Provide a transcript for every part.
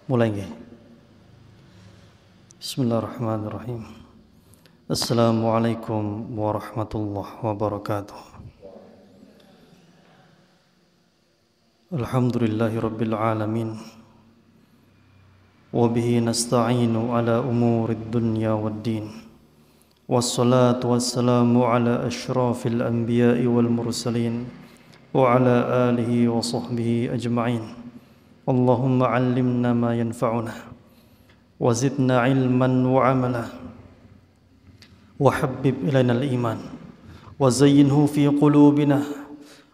Mulai nggih. Bismillahirrahmanirrahim. Assalamualaikum warahmatullahi wabarakatuh. Alhamdulillahirabbil alamin. Wa bihi nasta'inu ala umurid dunya waddin. Wassalatu wassalamu ala asyrafil anbiya'i wal mursalin wa ala alihi wa sahbihi ajma'in. Allahumma 'allimna ma yanfa'una wa zidna 'ilman wa 'amala wa habbib ilaina al-iman wa zayyinhu fi qulubina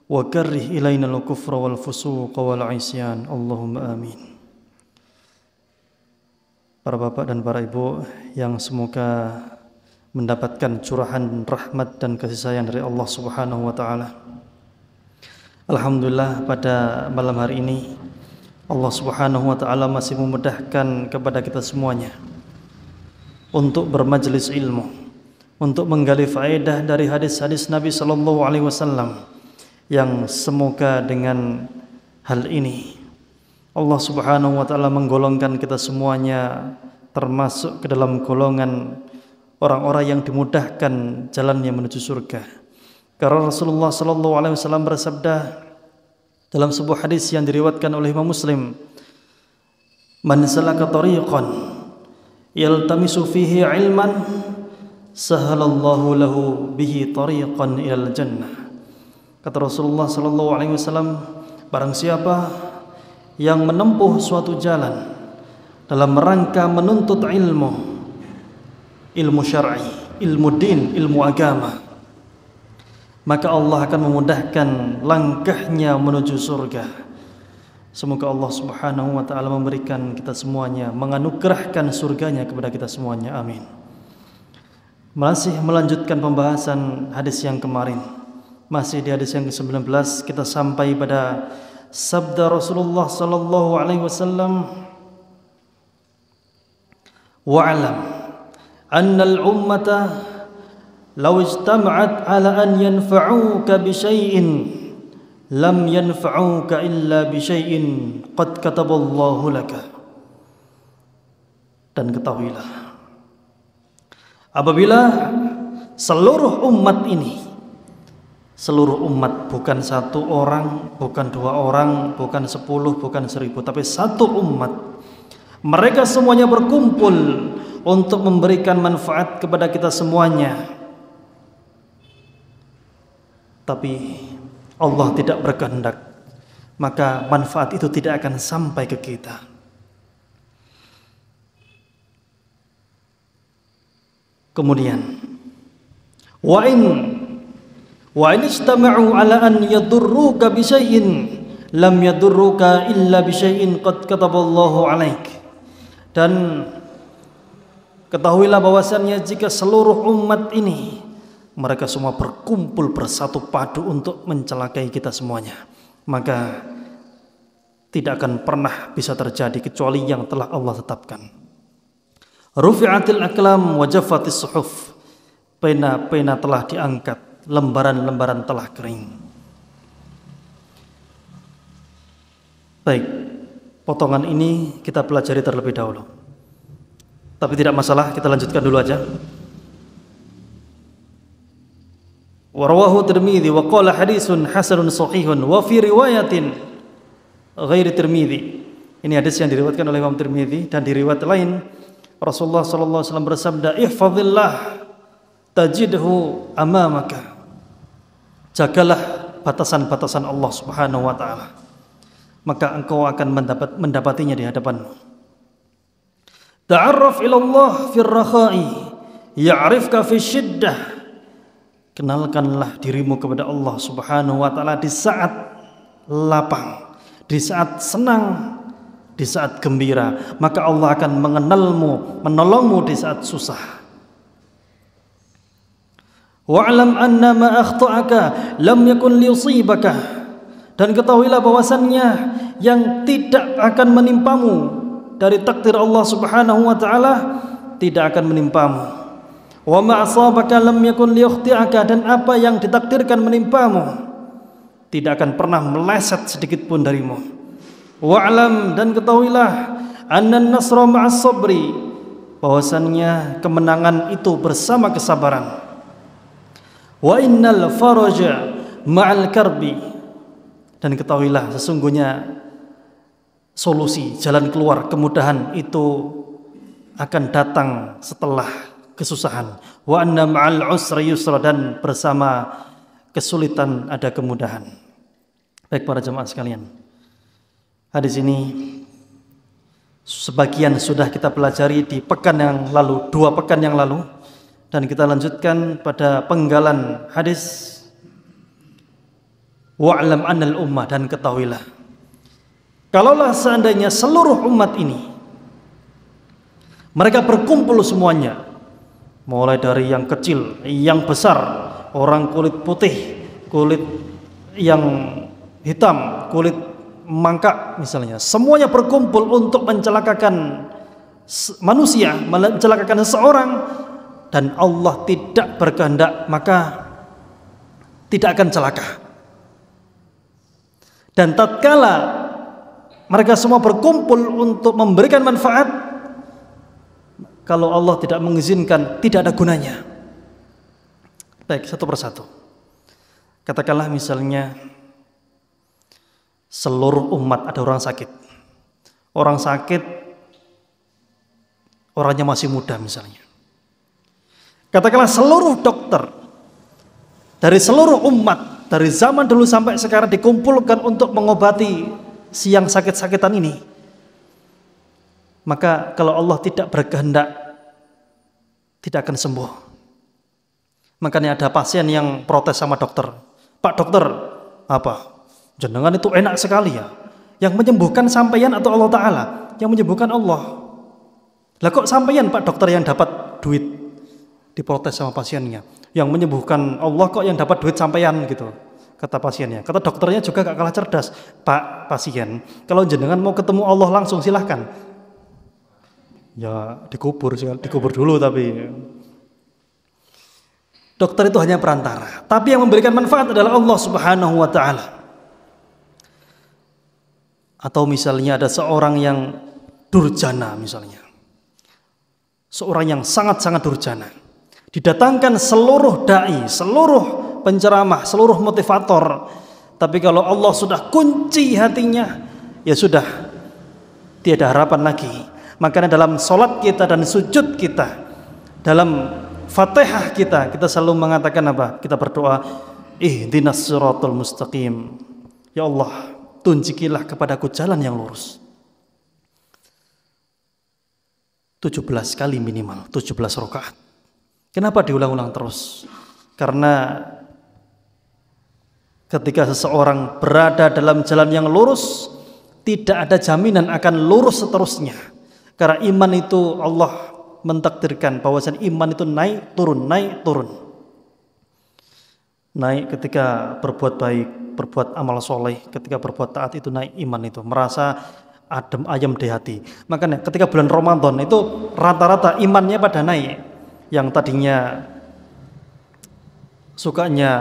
wa karrih ilaina al-kufra wal fusuqa wal 'isyan. Allahumma amin. Para bapak dan para ibu yang semoga mendapatkan curahan rahmat dan kasih sayang dari Allah Subhanahu wa taala. Alhamdulillah, pada malam hari ini Allah Subhanahu wa taala masih memudahkan kepada kita semuanya untuk bermajelis ilmu, untuk menggali faedah dari hadis-hadis Nabi sallallahu alaihi wasallam, yang semoga dengan hal ini Allah Subhanahu wa taala menggolongkan kita semuanya termasuk ke dalam golongan orang-orang yang dimudahkan jalannya menuju surga. Karena Rasulullah sallallahu alaihi wasallam bersabda dalam sebuah hadis yang diriwayatkan oleh Imam Muslim, "Man salaka tariqan yaltamisu fihi 'ilman sahalallahu lahu bihi tariqan ilal jannah." Kata Rasulullah sallallahu alaihi wasallam, barang siapa yang menempuh suatu jalan dalam rangka menuntut ilmu syar'i, ilmu din, ilmu agama, maka Allah akan memudahkan langkahnya menuju surga. Semoga Allah Subhanahu wa taala memberikan kita semuanya, menganugerahkan surganya kepada kita semuanya. Amin. Masih melanjutkan pembahasan hadis yang kemarin. Masih di hadis yang ke-19 kita sampai pada sabda Rasulullah sallallahu alaihi wasallam, "Wa'lam annal ummata law ijtama'at ala an yanfa'uka bi syai'in lam yanfa'uka illa bi syai'in qad kataballahu laka." Dan ketahuilah, apabila seluruh umat ini, seluruh umat, bukan satu orang, bukan dua orang, bukan 10, bukan 1000, tapi satu umat, mereka semuanya berkumpul untuk memberikan manfaat kepada kita semuanya, tapi Allah tidak berkehendak, maka manfaat itu tidak akan sampai ke kita. Kemudian, wa in istama'u ala an yadurruka bi syai'in lam yadurruka illa bi syai'in qad kataballahu 'alaik. Dan ketahuilah bahwasannya jika seluruh umat ini mereka semua berkumpul bersatu padu untuk mencelakai kita semuanya, maka tidak akan pernah bisa terjadi kecuali yang telah Allah tetapkan. Rufi'atil aqlam wa jaffatis suhuf. Pena-pena telah diangkat, lembaran-lembaran telah kering. Baik, potongan ini kita pelajari terlebih dahulu. Tapi tidak masalah, kita lanjutkan dulu aja. Warawahu Tirmidzi wa qala hadisun hasanun sahihun wa fi riwayatin ghairi Tirmidzi. Ini hadis yang diriwayatkan oleh Imam Tirmidzi, dan di riwayat lain Rasulullah sallallahu alaihi wasallam bersabda, "Ihfazillah tajidhu amamaka." Jagalah batasan-batasan Allah Subhanahu wa taala, maka engkau akan mendapatinya di hadapanmu. Ta'arraf ila Allah fir rakha'i ya'rifka fi syiddah. Kenalkanlah dirimu kepada Allah Subhanahu wa taala di saat lapang, di saat senang, di saat gembira, maka Allah akan mengenalmu, menolongmu di saat susah. Wa'lam anna ma akhta'aka lam yakun liyusibaka. Dan ketahuilah bahwasannya yang tidak akan menimpamu dari takdir Allah Subhanahu wa taala tidak akan menimpamu. Wa ma asabaka lam yakun liyukhti'aka. Dan apa yang ditakdirkan menimpamu tidak akan pernah meleset sedikit pun darimu. Wa'lam, dan ketahuilah, annan nasra ma'as sabri, bahwasannya kemenangan itu bersama kesabaran. Wa innal faraja ma'al karbi, dan ketahuilah sesungguhnya solusi, jalan keluar, kemudahan itu akan datang setelah kesusahan. Wa anna ma'al usri yusra, dan bersama kesulitan ada kemudahan. Baik para jemaah sekalian, hadis ini sebagian sudah kita pelajari di pekan yang lalu, 2 pekan yang lalu, dan kita lanjutkan pada penggalan hadis wa'lam annal ummah, dan ketahuilah kalaulah seandainya seluruh umat ini mereka berkumpul semuanya, mulai dari yang kecil, yang besar, orang kulit putih, kulit yang hitam, kulit mangkak misalnya, semuanya berkumpul untuk mencelakakan manusia, mencelakakan seseorang, dan Allah tidak berkehendak, maka tidak akan celaka. Dan tatkala mereka semua berkumpul untuk memberikan manfaat, kalau Allah tidak mengizinkan, tidak ada gunanya. Baik, satu persatu. Katakanlah misalnya seluruh umat ada orang sakit. Orang sakit, orangnya masih muda misalnya. Katakanlah seluruh dokter dari seluruh umat, dari zaman dulu sampai sekarang dikumpulkan untuk mengobati si yang sakit-sakitan ini. Maka kalau Allah tidak berkehendak, tidak akan sembuh. Makanya ada pasien yang protes sama dokter. Pak dokter, apa? Jenengan itu enak sekali ya. Yang menyembuhkan sampeyan atau Allah Ta'ala? Yang menyembuhkan Allah. Lah kok sampeyan Pak dokter yang dapat duit? Diprotes sama pasiennya. Yang menyembuhkan Allah kok yang dapat duit sampeyan gitu. Kata pasiennya. Kata dokternya juga gak kalah cerdas. Pak pasien, kalau jenengan mau ketemu Allah langsung silahkan. Ya dikubur dulu, tapi dokter itu hanya perantara. Tapi yang memberikan manfaat adalah Allah Subhanahu wa Ta'ala. Atau misalnya ada seorang yang durjana misalnya, seorang yang sangat-sangat durjana, didatangkan seluruh dai, seluruh penceramah, seluruh motivator, tapi kalau Allah sudah kunci hatinya, ya sudah, tiada harapan lagi. Makanya dalam sholat kita dan sujud kita, dalam Fatihah kita selalu mengatakan apa? Kita berdoa, ihdinas siratal mustaqim. Ya Allah, tunjukilah kepadaku jalan yang lurus. 17 kali minimal, 17 rakaat. Kenapa diulang-ulang terus? Karena ketika seseorang berada dalam jalan yang lurus, tidak ada jaminan akan lurus seterusnya. Karena iman itu Allah mentakdirkan bahwasanya iman itu naik turun, naik turun. Naik ketika berbuat baik, berbuat amal soleh, ketika berbuat taat itu naik iman itu, merasa adem ayem di hati. Makanya ketika bulan Ramadan itu rata-rata imannya pada naik. Yang tadinya sukanya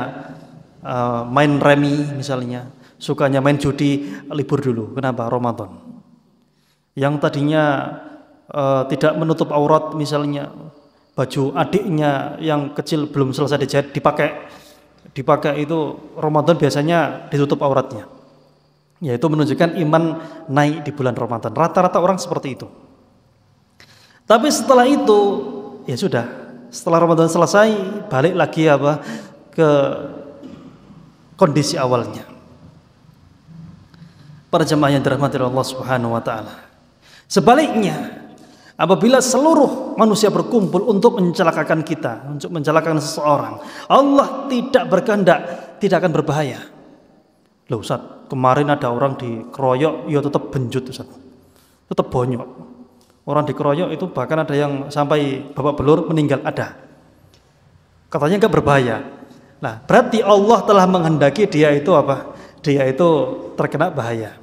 main remi misalnya, sukanya main judi, libur dulu. Kenapa? Ramadan. Yang tadinya tidak menutup aurat misalnya, baju adiknya yang kecil belum selesai dijahit dipakai itu Ramadan biasanya ditutup auratnya. Yaitu menunjukkan iman naik di bulan Ramadan. Rata-rata orang seperti itu. Tapi setelah itu ya sudah, setelah Ramadan selesai balik lagi ke kondisi awalnya. Para jemaah yang dirahmati Allah Subhanahu wa Ta'ala. Sebaliknya, apabila seluruh manusia berkumpul untuk mencelakakan kita, untuk mencelakakan seseorang, Allah tidak berkehendak, tidak akan berbahaya. Loh Ustaz, kemarin ada orang dikeroyok, ya tetap benjut Ustaz, tetap bonyok. Orang dikeroyok itu bahkan ada yang sampai babak belur meninggal, ada. Katanya enggak berbahaya. Nah, berarti Allah telah menghendaki dia itu apa? Dia itu terkena bahaya.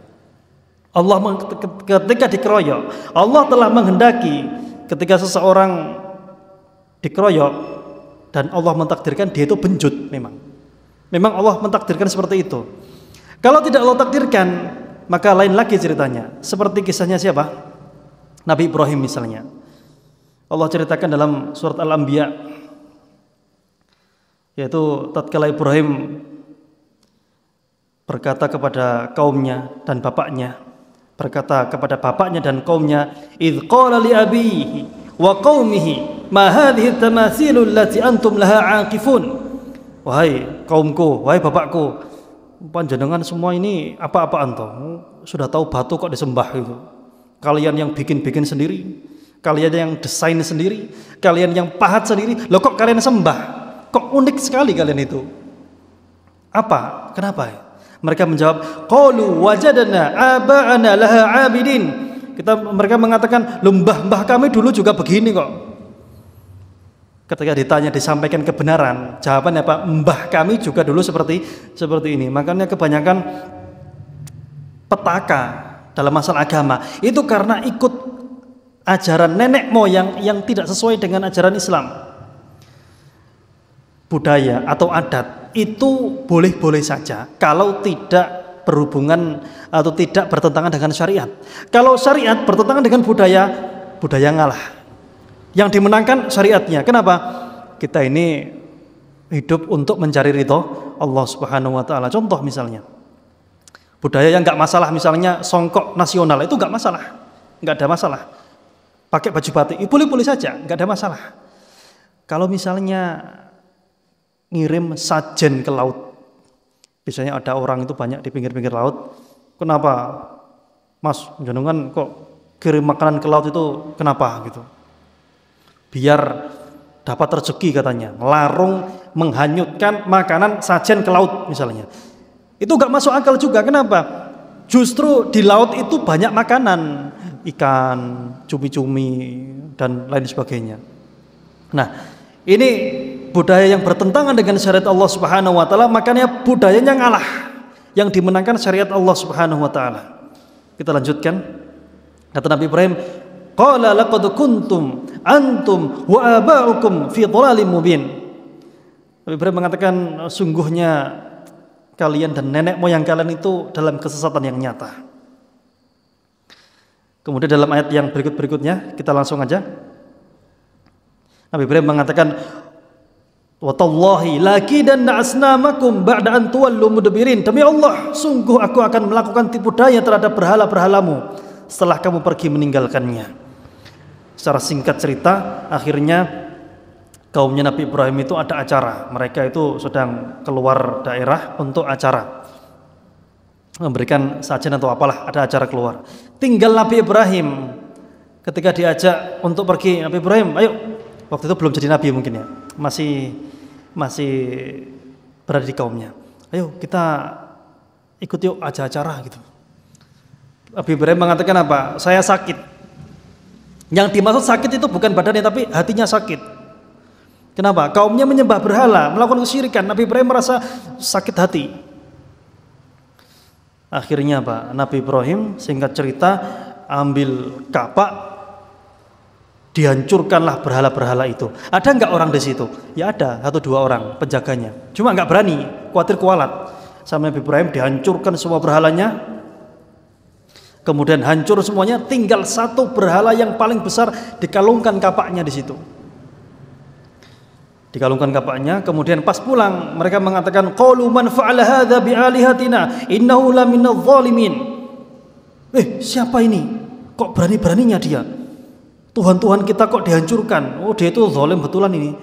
Allah ketika dikeroyok, Allah telah menghendaki ketika seseorang dikeroyok dan Allah mentakdirkan dia itu benjut memang. Memang Allah mentakdirkan seperti itu. Kalau tidak Allah takdirkan, maka lain lagi ceritanya. Seperti kisahnya siapa? Nabi Ibrahim misalnya. Allah ceritakan dalam surat Al-Anbiya, yaitu tatkala Ibrahim berkata kepada kaumnya dan bapaknya, idz qala li abihi wa qaumihi ma hadhihi at-tamathilu allati antum laha aqifun. Wahai kaumku, wahai bapakku, panjenengan semua ini apa-apaan toh? Sudah tahu batu kok disembah itu. Kalian yang bikin-bikin sendiri, kalian yang desain sendiri, kalian yang pahat sendiri, loh kok kalian sembah? Kok unik sekali kalian itu? Apa? Kenapa? Mereka menjawab, qalu wajadna aba'ana laha 'abidin. Mereka mengatakan, mbah kami dulu juga begini kok. Ketika ditanya, disampaikan kebenaran, jawabannya apa? Mbah kami juga dulu seperti ini. Makanya kebanyakan petaka dalam masalah agama itu karena ikut ajaran nenek moyang yang tidak sesuai dengan ajaran Islam. Budaya atau adat itu boleh-boleh saja kalau tidak berhubungan atau tidak bertentangan dengan syariat. Kalau syariat bertentangan dengan budaya ngalah. Yang dimenangkan syariatnya. Kenapa? Kita ini hidup untuk mencari ridho Allah Subhanahu wa taala. Contoh misalnya, budaya yang nggak masalah, misalnya songkok nasional, itu nggak masalah, nggak ada masalah. Pakai baju batik, boleh-boleh saja, nggak ada masalah. Kalau misalnya ngirim sajen ke laut, biasanya ada orang itu banyak di pinggir-pinggir laut. Kenapa, Mas, jenengan kok kirim makanan ke laut itu? Kenapa gitu? Biar dapat rezeki katanya, larung menghanyutkan makanan sajen ke laut misalnya. Itu gak masuk akal juga. Kenapa? Justru di laut itu banyak makanan, ikan, cumi-cumi, dan lain sebagainya. Nah, ini budaya yang bertentangan dengan syariat Allah Subhanahu wa taala, makanya budayanya ngalah. Yang dimenangkan syariat Allah Subhanahu wa taala. Kita lanjutkan. Kata Nabi Ibrahim, qala laqad kuntum antum wa aba'ukum fi dhalalim mubin. Nabi Ibrahim mengatakan, sungguhnya kalian dan nenek moyang kalian itu dalam kesesatan yang nyata. Kemudian dalam ayat yang berikutnya, kita langsung aja. Nabi Ibrahim mengatakan, wa tallahi lakidanna asnamakum ba'da an tuwallu mudbirin. Demi Allah, sungguh aku akan melakukan tipu daya terhadap berhala-berhalamu setelah kamu pergi meninggalkannya. Secara singkat cerita, akhirnya kaumnya Nabi Ibrahim itu ada acara. Mereka itu sedang keluar daerah untuk acara, memberikan sajen atau apalah, ada acara keluar. Tinggal Nabi Ibrahim. Ketika diajak untuk pergi, Nabi Ibrahim, ayo. Waktu itu belum jadi nabi mungkin ya, masih berada di kaumnya. Ayo kita ikut yuk acara gitu. Nabi Ibrahim mengatakan apa? Saya sakit. Yang dimaksud sakit itu bukan badannya, tapi hatinya sakit. Kenapa? Kaumnya menyembah berhala, melakukan kesyirikan. Nabi Ibrahim merasa sakit hati. Akhirnya apa? Nabi Ibrahim, singkat cerita, ambil kapak, dihancurkanlah berhala-berhala itu. Ada nggak orang di situ? Ya ada, 1-2 orang penjaganya. Cuma nggak berani, khawatir kualat. Sama Nabi Ibrahim dihancurkan semua berhalanya. Kemudian hancur semuanya, tinggal satu berhala yang paling besar, dikalungkan kapaknya di situ. Dikalungkan kapaknya, kemudian pas pulang mereka mengatakan, qalu man fa'ala hadza bi'alihatina innahu laminadh dhalimin. Siapa ini? Kok berani-beraninya dia? Tuhan-Tuhan kita kok dihancurkan? Oh, dia itu zalim betulan ini.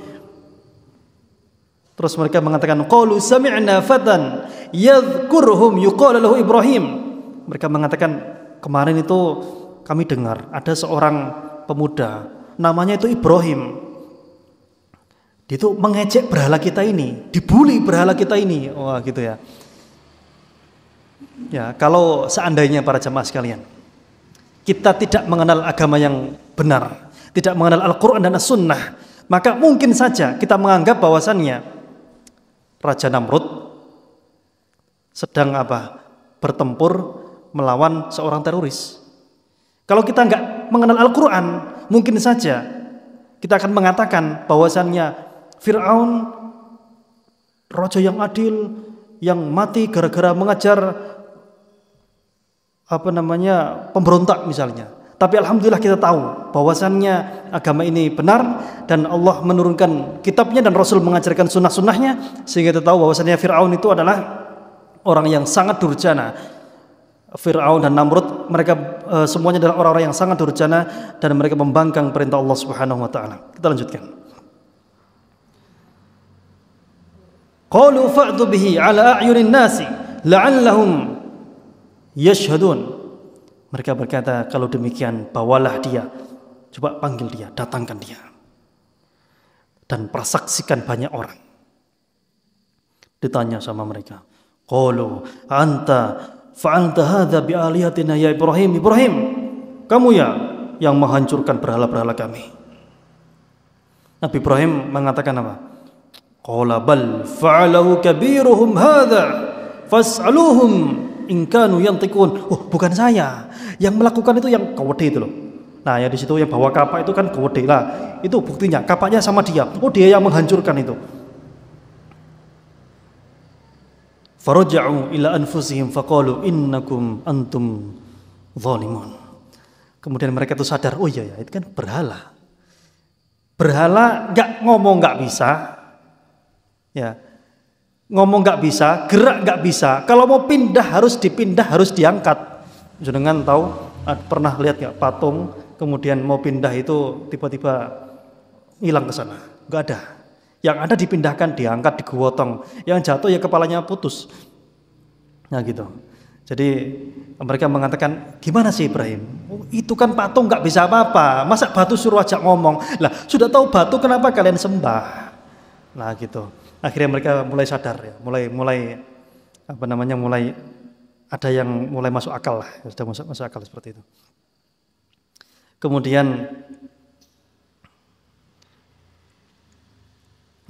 Terus mereka mengatakan, qalu sami'na fatan yadhkuruhum yuqalu lahu Ibrahim. Mereka mengatakan, kemarin itu kami dengar ada seorang pemuda namanya itu Ibrahim. Dia itu mengejek berhala kita ini, dibully berhala kita ini. Wah, gitu ya. Ya, kalau seandainya para jamaah sekalian, kita tidak mengenal agama yang benar, tidak mengenal Al-Quran dan As-Sunnah, maka mungkin saja kita menganggap bahwasannya Raja Namrud sedang apa? Bertempur melawan seorang teroris. Kalau kita nggak mengenal Al-Quran, mungkin saja kita akan mengatakan bahwasannya Fir'aun, raja yang adil, yang mati gara-gara mengajar pemberontak misalnya. Tapi alhamdulillah kita tahu bahwasannya agama ini benar dan Allah menurunkan kitabnya dan Rasul mengajarkan sunnah-sunnahnya, sehingga kita tahu bahwasannya Fir'aun itu adalah orang yang sangat durjana. Fir'aun dan Namrud, mereka semuanya adalah orang-orang yang sangat durjana dan mereka membangkang perintah Allah Subhanahu wa taala. Kita lanjutkan. Qalu fa'tu bihi 'ala a'yunin nasi la'allahum yashhadun. Mereka berkata, kalau demikian bawalah dia, coba panggil dia, datangkan dia, dan persaksikan banyak orang. Ditanya sama mereka, qalu anta fa'alta hadza bi alihatina ya Ibrahim. Ibrahim, kamu ya yang menghancurkan berhala-berhala kami. Nabi Ibrahim mengatakan apa? Qala bal fa'alahu kabiruhum hadza fas'aluhum in kanu yantiqun. Oh, bukan saya yang melakukan itu, yang kawede itu loh. Nah, ya di situ yang bawa kapak itu kan kawede lah. Itu buktinya kapaknya sama dia. Oh, dia yang menghancurkan itu. Faraja'u ila anfusihim faqalu innakum antum zalimun. Kemudian mereka itu sadar, oh iya ya, itu kan berhala. Berhala ngomong nggak bisa. Ya. Ngomong nggak bisa, gerak nggak bisa. Kalau mau pindah harus dipindah, harus diangkat. Jenengan tahu, pernah lihat nggak patung kemudian mau pindah itu tiba-tiba hilang ke sana? Nggak ada. Yang ada dipindahkan, diangkat, digotong. Yang jatuh ya kepalanya putus. Nah gitu. Jadi mereka mengatakan, gimana sih Ibrahim? Oh, itu kan patung nggak bisa apa-apa. Masa batu suruh ajak ngomong? Lah sudah tahu batu, kenapa kalian sembah? Nah gitu. Akhirnya mereka mulai sadar ya, mulai ada yang mulai masuk akal lah, sudah masuk akal seperti itu. Kemudian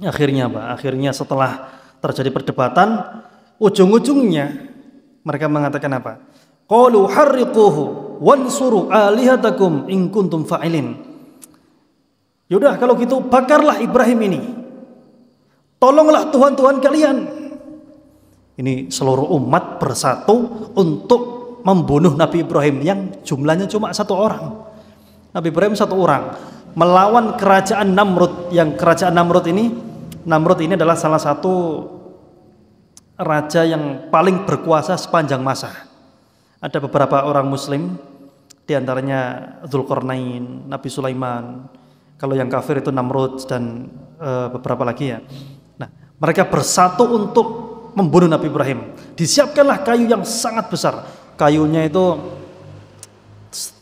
akhirnya setelah terjadi perdebatan, ujung-ujungnya mereka mengatakan apa? Qalu harriquhu wansuru alihatakum in kuntum fa'ilin. Yaudah kalau gitu bakarlah Ibrahim ini. Tolonglah Tuhan-Tuhan kalian. Ini seluruh umat bersatu untuk membunuh Nabi Ibrahim yang jumlahnya cuma 1 orang. Nabi Ibrahim 1 orang melawan kerajaan Namrud. Yang kerajaan Namrud ini adalah salah satu raja yang paling berkuasa sepanjang masa. Ada beberapa orang Muslim, diantaranya Dzulqarnain, Nabi Sulaiman. Kalau yang kafir itu Namrud dan beberapa lagi ya. Nah, mereka bersatu untuk membunuh Nabi Ibrahim. Disiapkanlah kayu yang sangat besar. Kayunya itu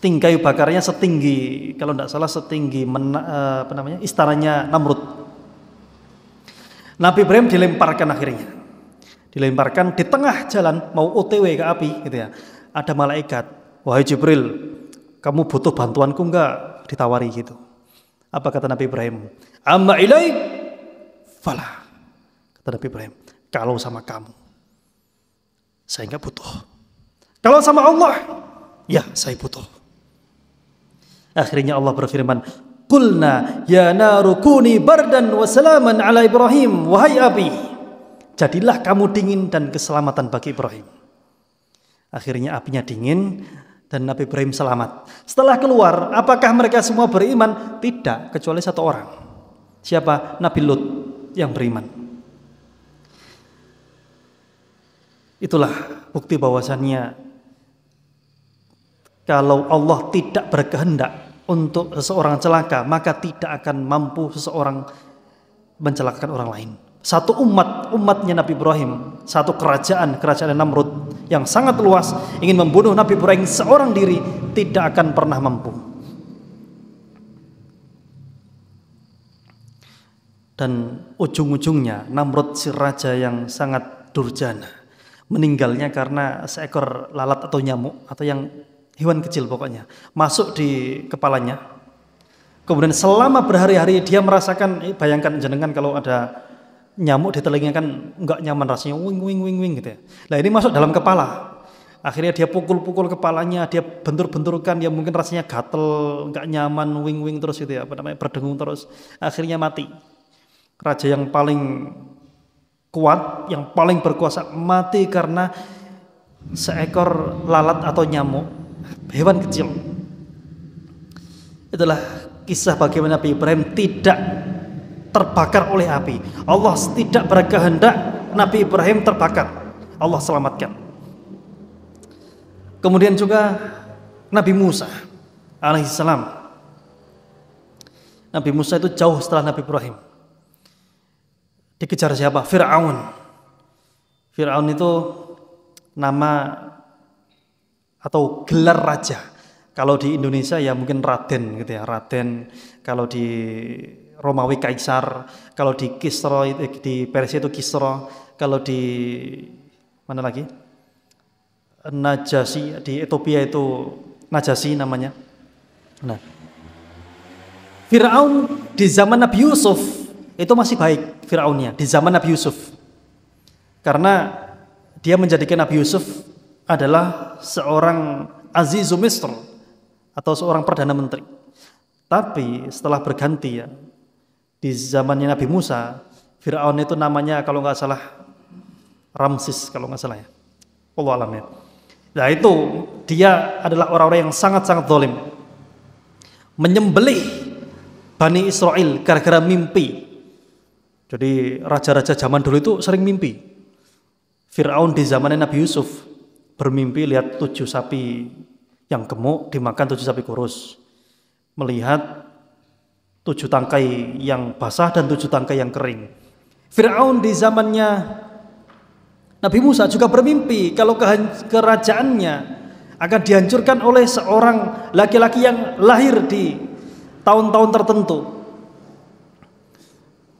kayu bakarnya setinggi, kalau tidak salah setinggi istananya Namrud. Nabi Ibrahim dilemparkan akhirnya. Dilemparkan di tengah jalan mau OTW ke api gitu ya. Ada malaikat, wahai Jibril, kamu butuh bantuanku enggak? Ditawari gitu. Apa kata Nabi Ibrahim? Amma ilaik falah. Kata Nabi Ibrahim, kalau sama kamu saya enggak butuh. Kalau sama Allah, ya saya butuh. Akhirnya Allah berfirman, qulna ya naru kuni bardan wa salaman ala Ibrahim. Wahai api, jadilah kamu dingin dan keselamatan bagi Ibrahim. Akhirnya apinya dingin dan Nabi Ibrahim selamat. Setelah keluar, apakah mereka semua beriman? Tidak, kecuali 1 orang. Siapa? Nabi Lut yang beriman. Itulah bukti bahwasannya kalau Allah tidak berkehendak untuk seseorang celaka, maka tidak akan mampu seseorang mencelakakan orang lain. Satu umatnya Nabi Ibrahim, satu kerajaan Namrud yang sangat luas ingin membunuh Nabi Ibrahim seorang diri, tidak akan pernah mampu. Dan ujung-ujungnya Namrud, si raja yang sangat durjana, meninggalnya karena seekor lalat atau nyamuk atau yang hewan kecil pokoknya masuk di kepalanya. Kemudian selama berhari-hari dia merasakan, bayangkan jenengan kalau ada nyamuk di telinganya kan nggak nyaman rasanya, wing wing wing wing gitu ya. Nah ini masuk dalam kepala. Akhirnya dia pukul-pukul kepalanya, dia bentur-benturkan, dia mungkin rasanya gatel, nggak nyaman, wing wing terus gitu ya, berdengung terus. Akhirnya mati. Raja yang paling kuat, yang paling berkuasa mati karena seekor lalat atau nyamuk, hewan kecil. itulah kisah bagaimana Nabi Ibrahim tidak terbakar oleh api. Allah tidak berkehendak Nabi Ibrahim terbakar, Allah selamatkan. Kemudian juga Nabi Musa alaihissalam. Nabi Musa itu jauh setelah Nabi Ibrahim. Dikejar siapa? Fir'aun. Fir'aun itu nama atau gelar raja. Kalau di Indonesia ya mungkin Raden gitu ya, Raden. Kalau di Romawi Kaisar, kalau di Kisra di Persia itu Kisra, kalau di mana lagi? Najasi, di Ethiopia itu Najasi namanya. Nah, Fir'aun di zaman Nabi Yusuf itu masih baik Fir'aunnya di zaman Nabi Yusuf. Karena dia menjadikan Nabi Yusuf adalah seorang Azizu Misr atau seorang Perdana Menteri. Tapi setelah berganti ya, di zamannya Nabi Musa, Fir'aun itu namanya kalau nggak salah Ramsis kalau nggak salah ya. Allah alam ya. Nah itu dia adalah orang-orang yang sangat-sangat zalim, menyembelih Bani Israel gara-gara mimpi. Jadi raja-raja zaman dulu itu sering mimpi. Fir'aun di zamannya Nabi Yusuf bermimpi lihat 7 sapi yang gemuk dimakan 7 sapi kurus, melihat 7 tangkai yang basah dan 7 tangkai yang kering. Fir'aun di zamannya Nabi Musa juga bermimpi kalau kerajaannya akan dihancurkan oleh seorang laki-laki yang lahir di tahun-tahun tertentu.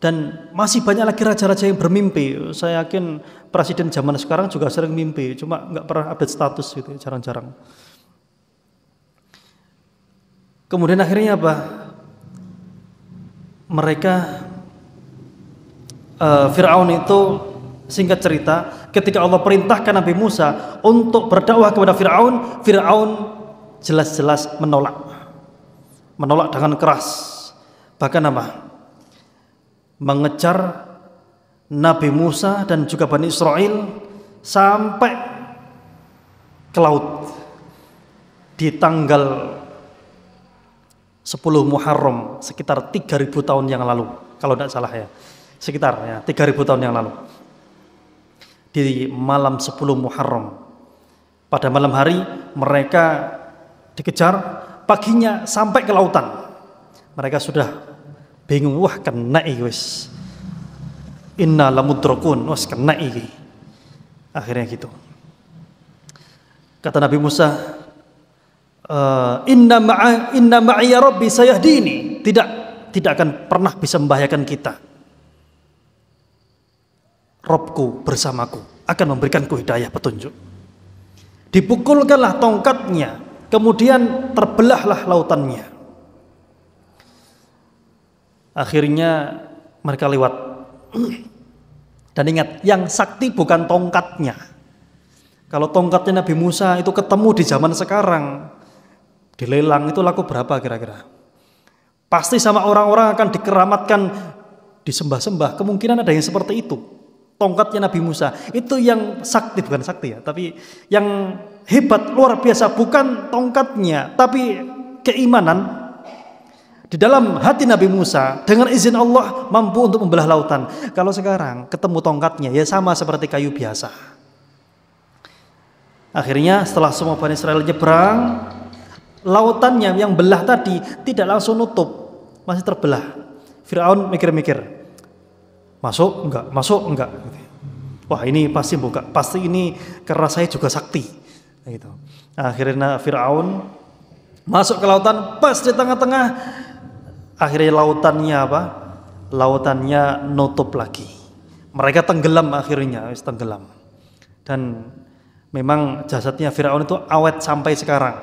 Dan masih banyak lagi raja-raja yang bermimpi. Saya yakin presiden zaman sekarang juga sering mimpi, cuma nggak pernah update status gitu, jarang-jarang. Kemudian akhirnya apa? Mereka Fir'aun itu, singkat cerita, ketika Allah perintahkan Nabi Musa untuk berdakwah kepada Fir'aun, Fir'aun jelas-jelas menolak dengan keras. Bahkan apa? Mengejar Nabi Musa dan juga Bani Israel sampai ke laut di tanggal 10 Muharram sekitar 3000 tahun yang lalu kalau tidak salah ya, sekitar ya 3000 tahun yang lalu. Di malam 10 Muharram, pada malam hari mereka dikejar, paginya sampai ke lautan. Mereka sudah bingung, wah kena wis, inna lamudrakun, wah kena iki. Akhirnya gitu. Kata Nabi Musa, inna ma'iya rabbi sayahdini, tidak akan pernah bisa membahayakan kita. Robku bersamaku akan memberikanku hidayah, petunjuk. Dipukulkanlah tongkatnya, kemudian terbelahlah lautannya. Akhirnya mereka lewat. Dan ingat, yang sakti bukan tongkatnya. Kalau tongkatnya Nabi Musa itu ketemu di zaman sekarang, dilelang itu laku berapa kira-kira? Pasti sama orang-orang akan dikeramatkan, disembah-sembah. Kemungkinan ada yang seperti itu. Tongkatnya Nabi Musa itu yang sakti, bukan sakti ya, tapi yang hebat luar biasa bukan tongkatnya, tapi keimanan di dalam hati Nabi Musa. Dengan izin Allah mampu untuk membelah lautan. Kalau sekarang ketemu tongkatnya ya sama seperti kayu biasa. Akhirnya setelah semua Bani Israel nyebrang, lautannya yang belah tadi tidak langsung nutup, masih terbelah. Fir'aun mikir-mikir, masuk enggak, wah ini pasti buka, pasti ini karena saya juga sakti gitu. Akhirnya Fir'aun masuk ke lautan, pas di tengah-tengah, akhirnya lautannya apa? Lautannya nutup lagi. Mereka tenggelam, akhirnya tenggelam. Dan memang jasadnya Fir'aun itu awet sampai sekarang.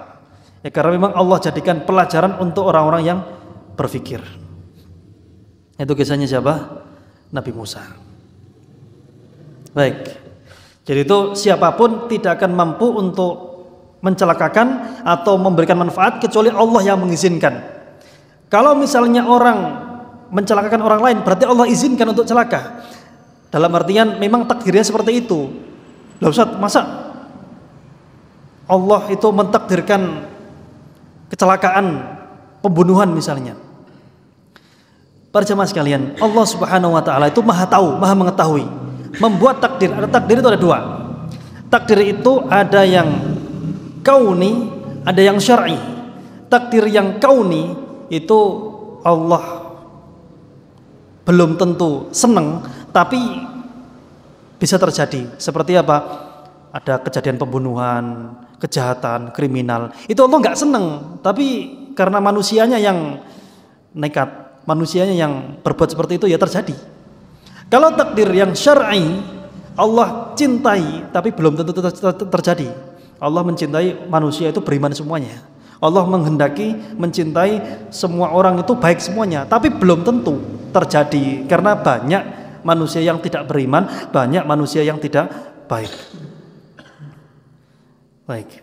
Ya karena memang Allah jadikan pelajaran untuk orang-orang yang berpikir. Itu kisahnya siapa? Nabi Musa. Baik. Jadi itu siapapun tidak akan mampu untuk mencelakakan atau memberikan manfaat kecuali Allah yang mengizinkan. Kalau misalnya orang mencelakakan orang lain, berarti Allah izinkan untuk celaka. Dalam artian memang takdirnya seperti itu. Lah Ustaz, masa Allah itu mentakdirkan kecelakaan pembunuhan misalnya. Para jemaah sekalian, Allah Subhanahu wa taala itu Maha tahu, Maha mengetahui. Membuat takdir, ada takdir itu ada dua. Takdir itu ada yang kauni, ada yang syar'i. Takdir yang kauni itu Allah belum tentu senang, tapi bisa terjadi. Seperti apa? Ada kejadian pembunuhan, kejahatan, kriminal. Itu Allah nggak senang, tapi karena manusianya yang nekat, manusianya yang berbuat seperti itu ya terjadi. Kalau takdir yang syar'i, Allah cintai tapi belum tentu terjadi. Allah mencintai manusia itu beriman semuanya. Allah menghendaki mencintai semua orang itu baik semuanya, tapi belum tentu terjadi karena banyak manusia yang tidak beriman, banyak manusia yang tidak baik. Baik.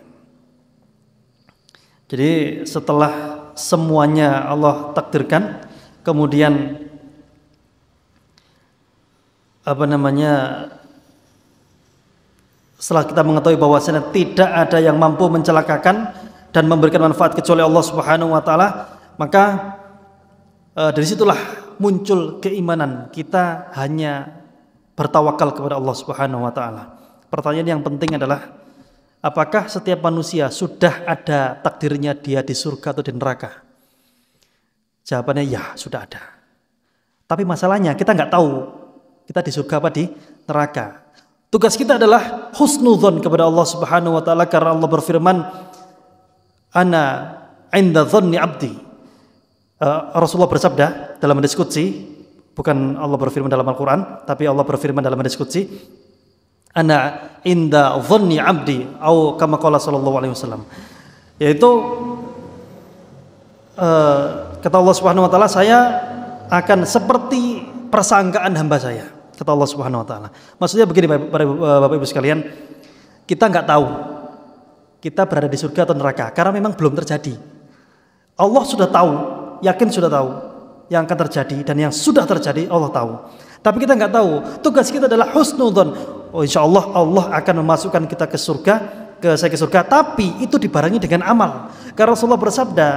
Jadi setelah semuanya Allah takdirkan, kemudian setelah kita mengetahui bahwasanya tidak ada yang mampu mencelakakan dan memberikan manfaat kecuali Allah Subhanahu wa taala, maka dari situlah muncul keimanan kita hanya bertawakal kepada Allah Subhanahu wa taala. Pertanyaan yang penting adalah, apakah setiap manusia sudah ada takdirnya dia di surga atau di neraka? Jawabannya ya, sudah ada. Tapi masalahnya kita nggak tahu kita di surga apa di neraka. Tugas kita adalah husnudzon kepada Allah Subhanahu wa taala, karena Allah berfirman, "Ana 'inda dzanni 'abdi." Rasulullah bersabda dalam hadis qudsi, bukan Allah berfirman dalam Al-Qur'an, tapi Allah berfirman dalam hadis qudsi, "Ana 'inda dzanni 'abdi," atau kama qala sallallahu alaihi wasallam. Yaitu kata Allah Subhanahu wa taala, saya akan seperti persangkaan hamba saya, kata Allah Subhanahu wa taala. Maksudnya begini Bapak Ibu sekalian, kita nggak tahu kita berada di surga atau neraka karena memang belum terjadi. Allah sudah tahu, yakin sudah tahu yang akan terjadi, dan yang sudah terjadi Allah tahu. Tapi kita nggak tahu. Tugas kita adalah husnudzon. Oh, insya Allah Allah akan memasukkan kita ke surga, ke surga. Tapi itu dibarengi dengan amal. Karena Rasulullah bersabda,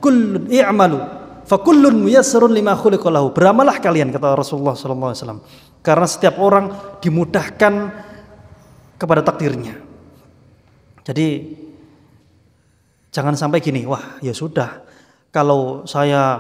"Kullun i'malu, fa kullun muyassarun lima khuliqa lahu." Beramalah kalian, kata Rasulullah SAW. Karena setiap orang dimudahkan kepada takdirnya. Jadi jangan sampai gini, wah ya sudah, kalau saya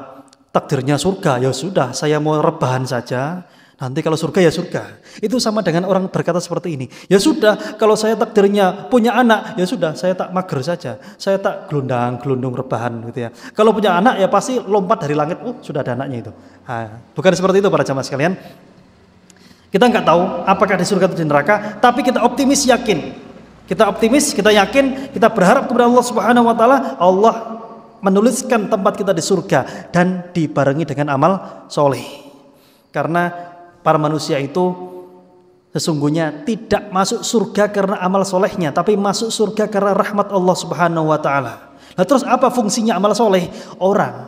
takdirnya surga, ya sudah, saya mau rebahan saja. Nanti kalau surga ya surga. Itu sama dengan orang berkata seperti ini. Ya sudah, kalau saya takdirnya punya anak, ya sudah, saya tak mager saja. Saya tak gelundung rebahan gitu ya. Kalau punya anak ya pasti lompat dari langit, sudah ada anaknya itu. Nah, bukan seperti itu para jamaah sekalian. Kita nggak tahu apakah di surga atau di neraka, tapi kita optimis yakin. Kita optimis, kita yakin, kita berharap kepada Allah Subhanahu wa taala, Allah menuliskan tempat kita di surga dan dibarengi dengan amal soleh. Karena para manusia itu sesungguhnya tidak masuk surga karena amal solehnya, tapi masuk surga karena rahmat Allah Subhanahu wa taala. Nah, terus apa fungsinya amal soleh? Orang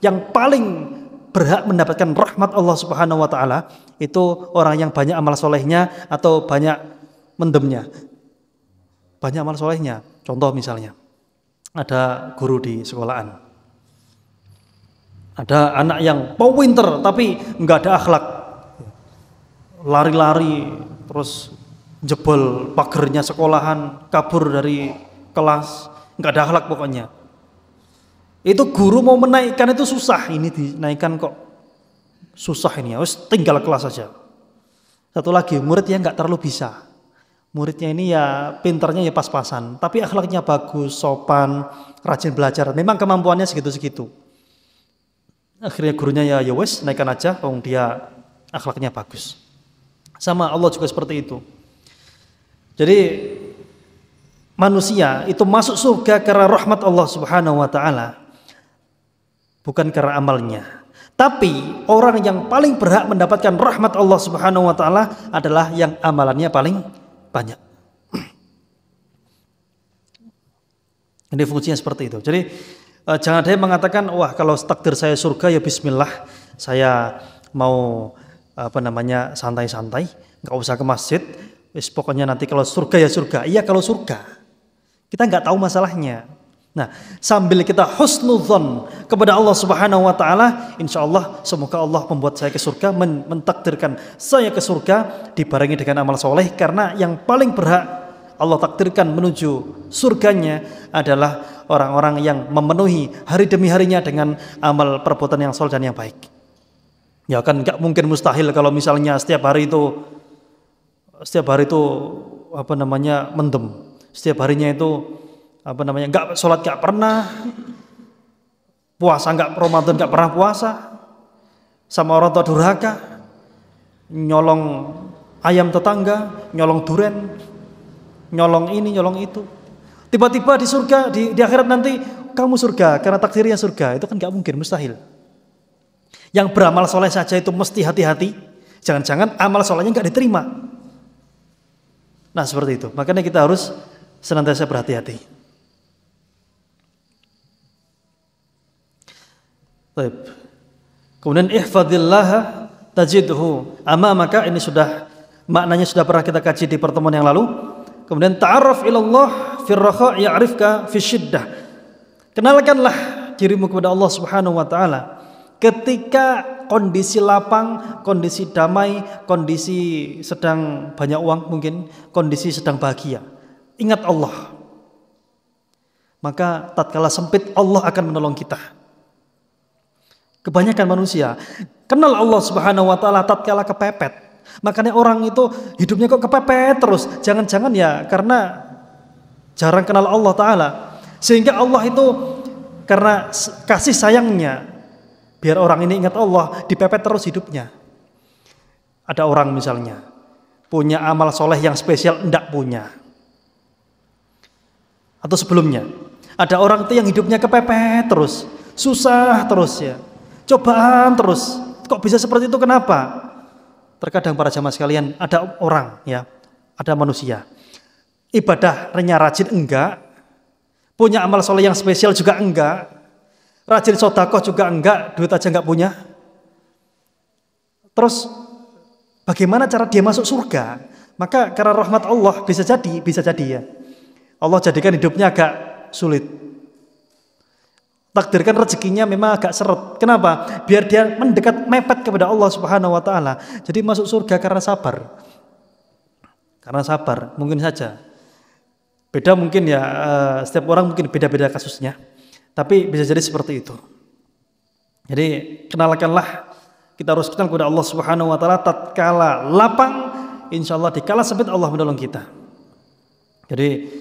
yang paling berhak mendapatkan rahmat Allah Subhanahu wa taala itu orang yang banyak amal solehnya atau banyak mendemnya. Banyak amal solehnya. Contoh misalnya, ada guru di sekolahan, ada anak yang pinter tapi nggak ada akhlak, lari-lari terus jebol pagernya sekolahan, kabur dari kelas, nggak ada akhlak pokoknya. Itu guru mau menaikkan itu susah, ini dinaikkan kok susah ini ya, wis tinggal kelas saja. Satu lagi, murid yang nggak terlalu bisa. Muridnya ini ya pinternya ya pas-pasan, tapi akhlaknya bagus, sopan, rajin belajar. Memang kemampuannya segitu-segitu. Akhirnya gurunya ya wes naikkan aja, dia akhlaknya bagus. Sama Allah juga seperti itu. Jadi manusia itu masuk surga karena rahmat Allah Subhanahu wa taala, bukan karena amalnya. Tapi orang yang paling berhak mendapatkan rahmat Allah Subhanahu wa taala adalah yang amalannya paling banyak. Ini fungsinya seperti itu. Jadi jangan ada yang mengatakan, wah kalau takdir saya surga ya bismillah, saya mau santai-santai, nggak usah ke masjid, pokoknya nanti kalau surga ya surga. Iya kalau surga, kita nggak tahu masalahnya. Nah, sambil kita husnudzon kepada Allah Subhanahu wa taala, insyaallah semoga Allah membuat saya ke surga, mentakdirkan saya ke surga dibarengi dengan amal soleh, karena yang paling berhak Allah takdirkan menuju surganya adalah orang-orang yang memenuhi hari demi harinya dengan amal perbuatan yang soleh dan yang baik. Ya kan nggak mungkin, mustahil kalau misalnya setiap hari itu mendem, setiap harinya itu nggak sholat, nggak pernah puasa, nggak Ramadan nggak pernah puasa, sama orang tua durhaka, nyolong ayam tetangga, nyolong duren, nyolong ini nyolong itu, tiba-tiba di surga, di akhirat nanti kamu surga karena takdirnya surga, itu kan nggak mungkin, mustahil. Yang beramal soleh saja itu mesti hati-hati, jangan-jangan amal solehnya nggak diterima. Nah seperti itu, makanya kita harus senantiasa berhati-hati. Baik. Kemudian ihfadillah tajidhu amamaka, ini sudah maknanya sudah pernah kita kaji di pertemuan yang lalu. Kemudian ta'arraf ilallah fir rakha ya'rifka fisyiddah. Kenalkanlah dirimu kepada Allah Subhanahu wa taala ketika kondisi lapang, kondisi damai, kondisi sedang banyak uang mungkin, kondisi sedang bahagia. Ingat Allah. Maka tatkala sempit Allah akan menolong kita. Kebanyakan manusia kenal Allah Subhanahu wa taala tatkala kepepet. Makanya orang itu hidupnya kok kepepet terus. Jangan-jangan ya karena jarang kenal Allah taala. Sehingga Allah itu karena kasih sayangnya biar orang ini ingat Allah, dipepet terus hidupnya. Ada orang misalnya punya amal soleh yang spesial, enggak punya. Atau sebelumnya ada orang itu yang hidupnya kepepet terus, susah terus ya, cobaan terus. Kok bisa seperti itu, kenapa? Terkadang para jamaah sekalian, ada orang ya, ada manusia ibadahnya rajin enggak, punya amal soleh yang spesial juga enggak, rajin sodakoh juga enggak, duit aja enggak punya. Terus bagaimana cara dia masuk surga? Maka karena rahmat Allah bisa jadi ya, Allah jadikan hidupnya agak sulit. Takdirkan rezekinya memang agak seret. Kenapa? Biar dia mendekat, mepet kepada Allah Subhanahu wa taala. Jadi masuk surga karena sabar. Karena sabar, mungkin saja. Beda mungkin ya, setiap orang mungkin beda-beda kasusnya. Tapi bisa jadi seperti itu. Jadi kenalkanlah, kita harus kenal kepada Allah Subhanahu wa taala tatkala lapang, insyaallah dikala sempit Allah menolong kita. Jadi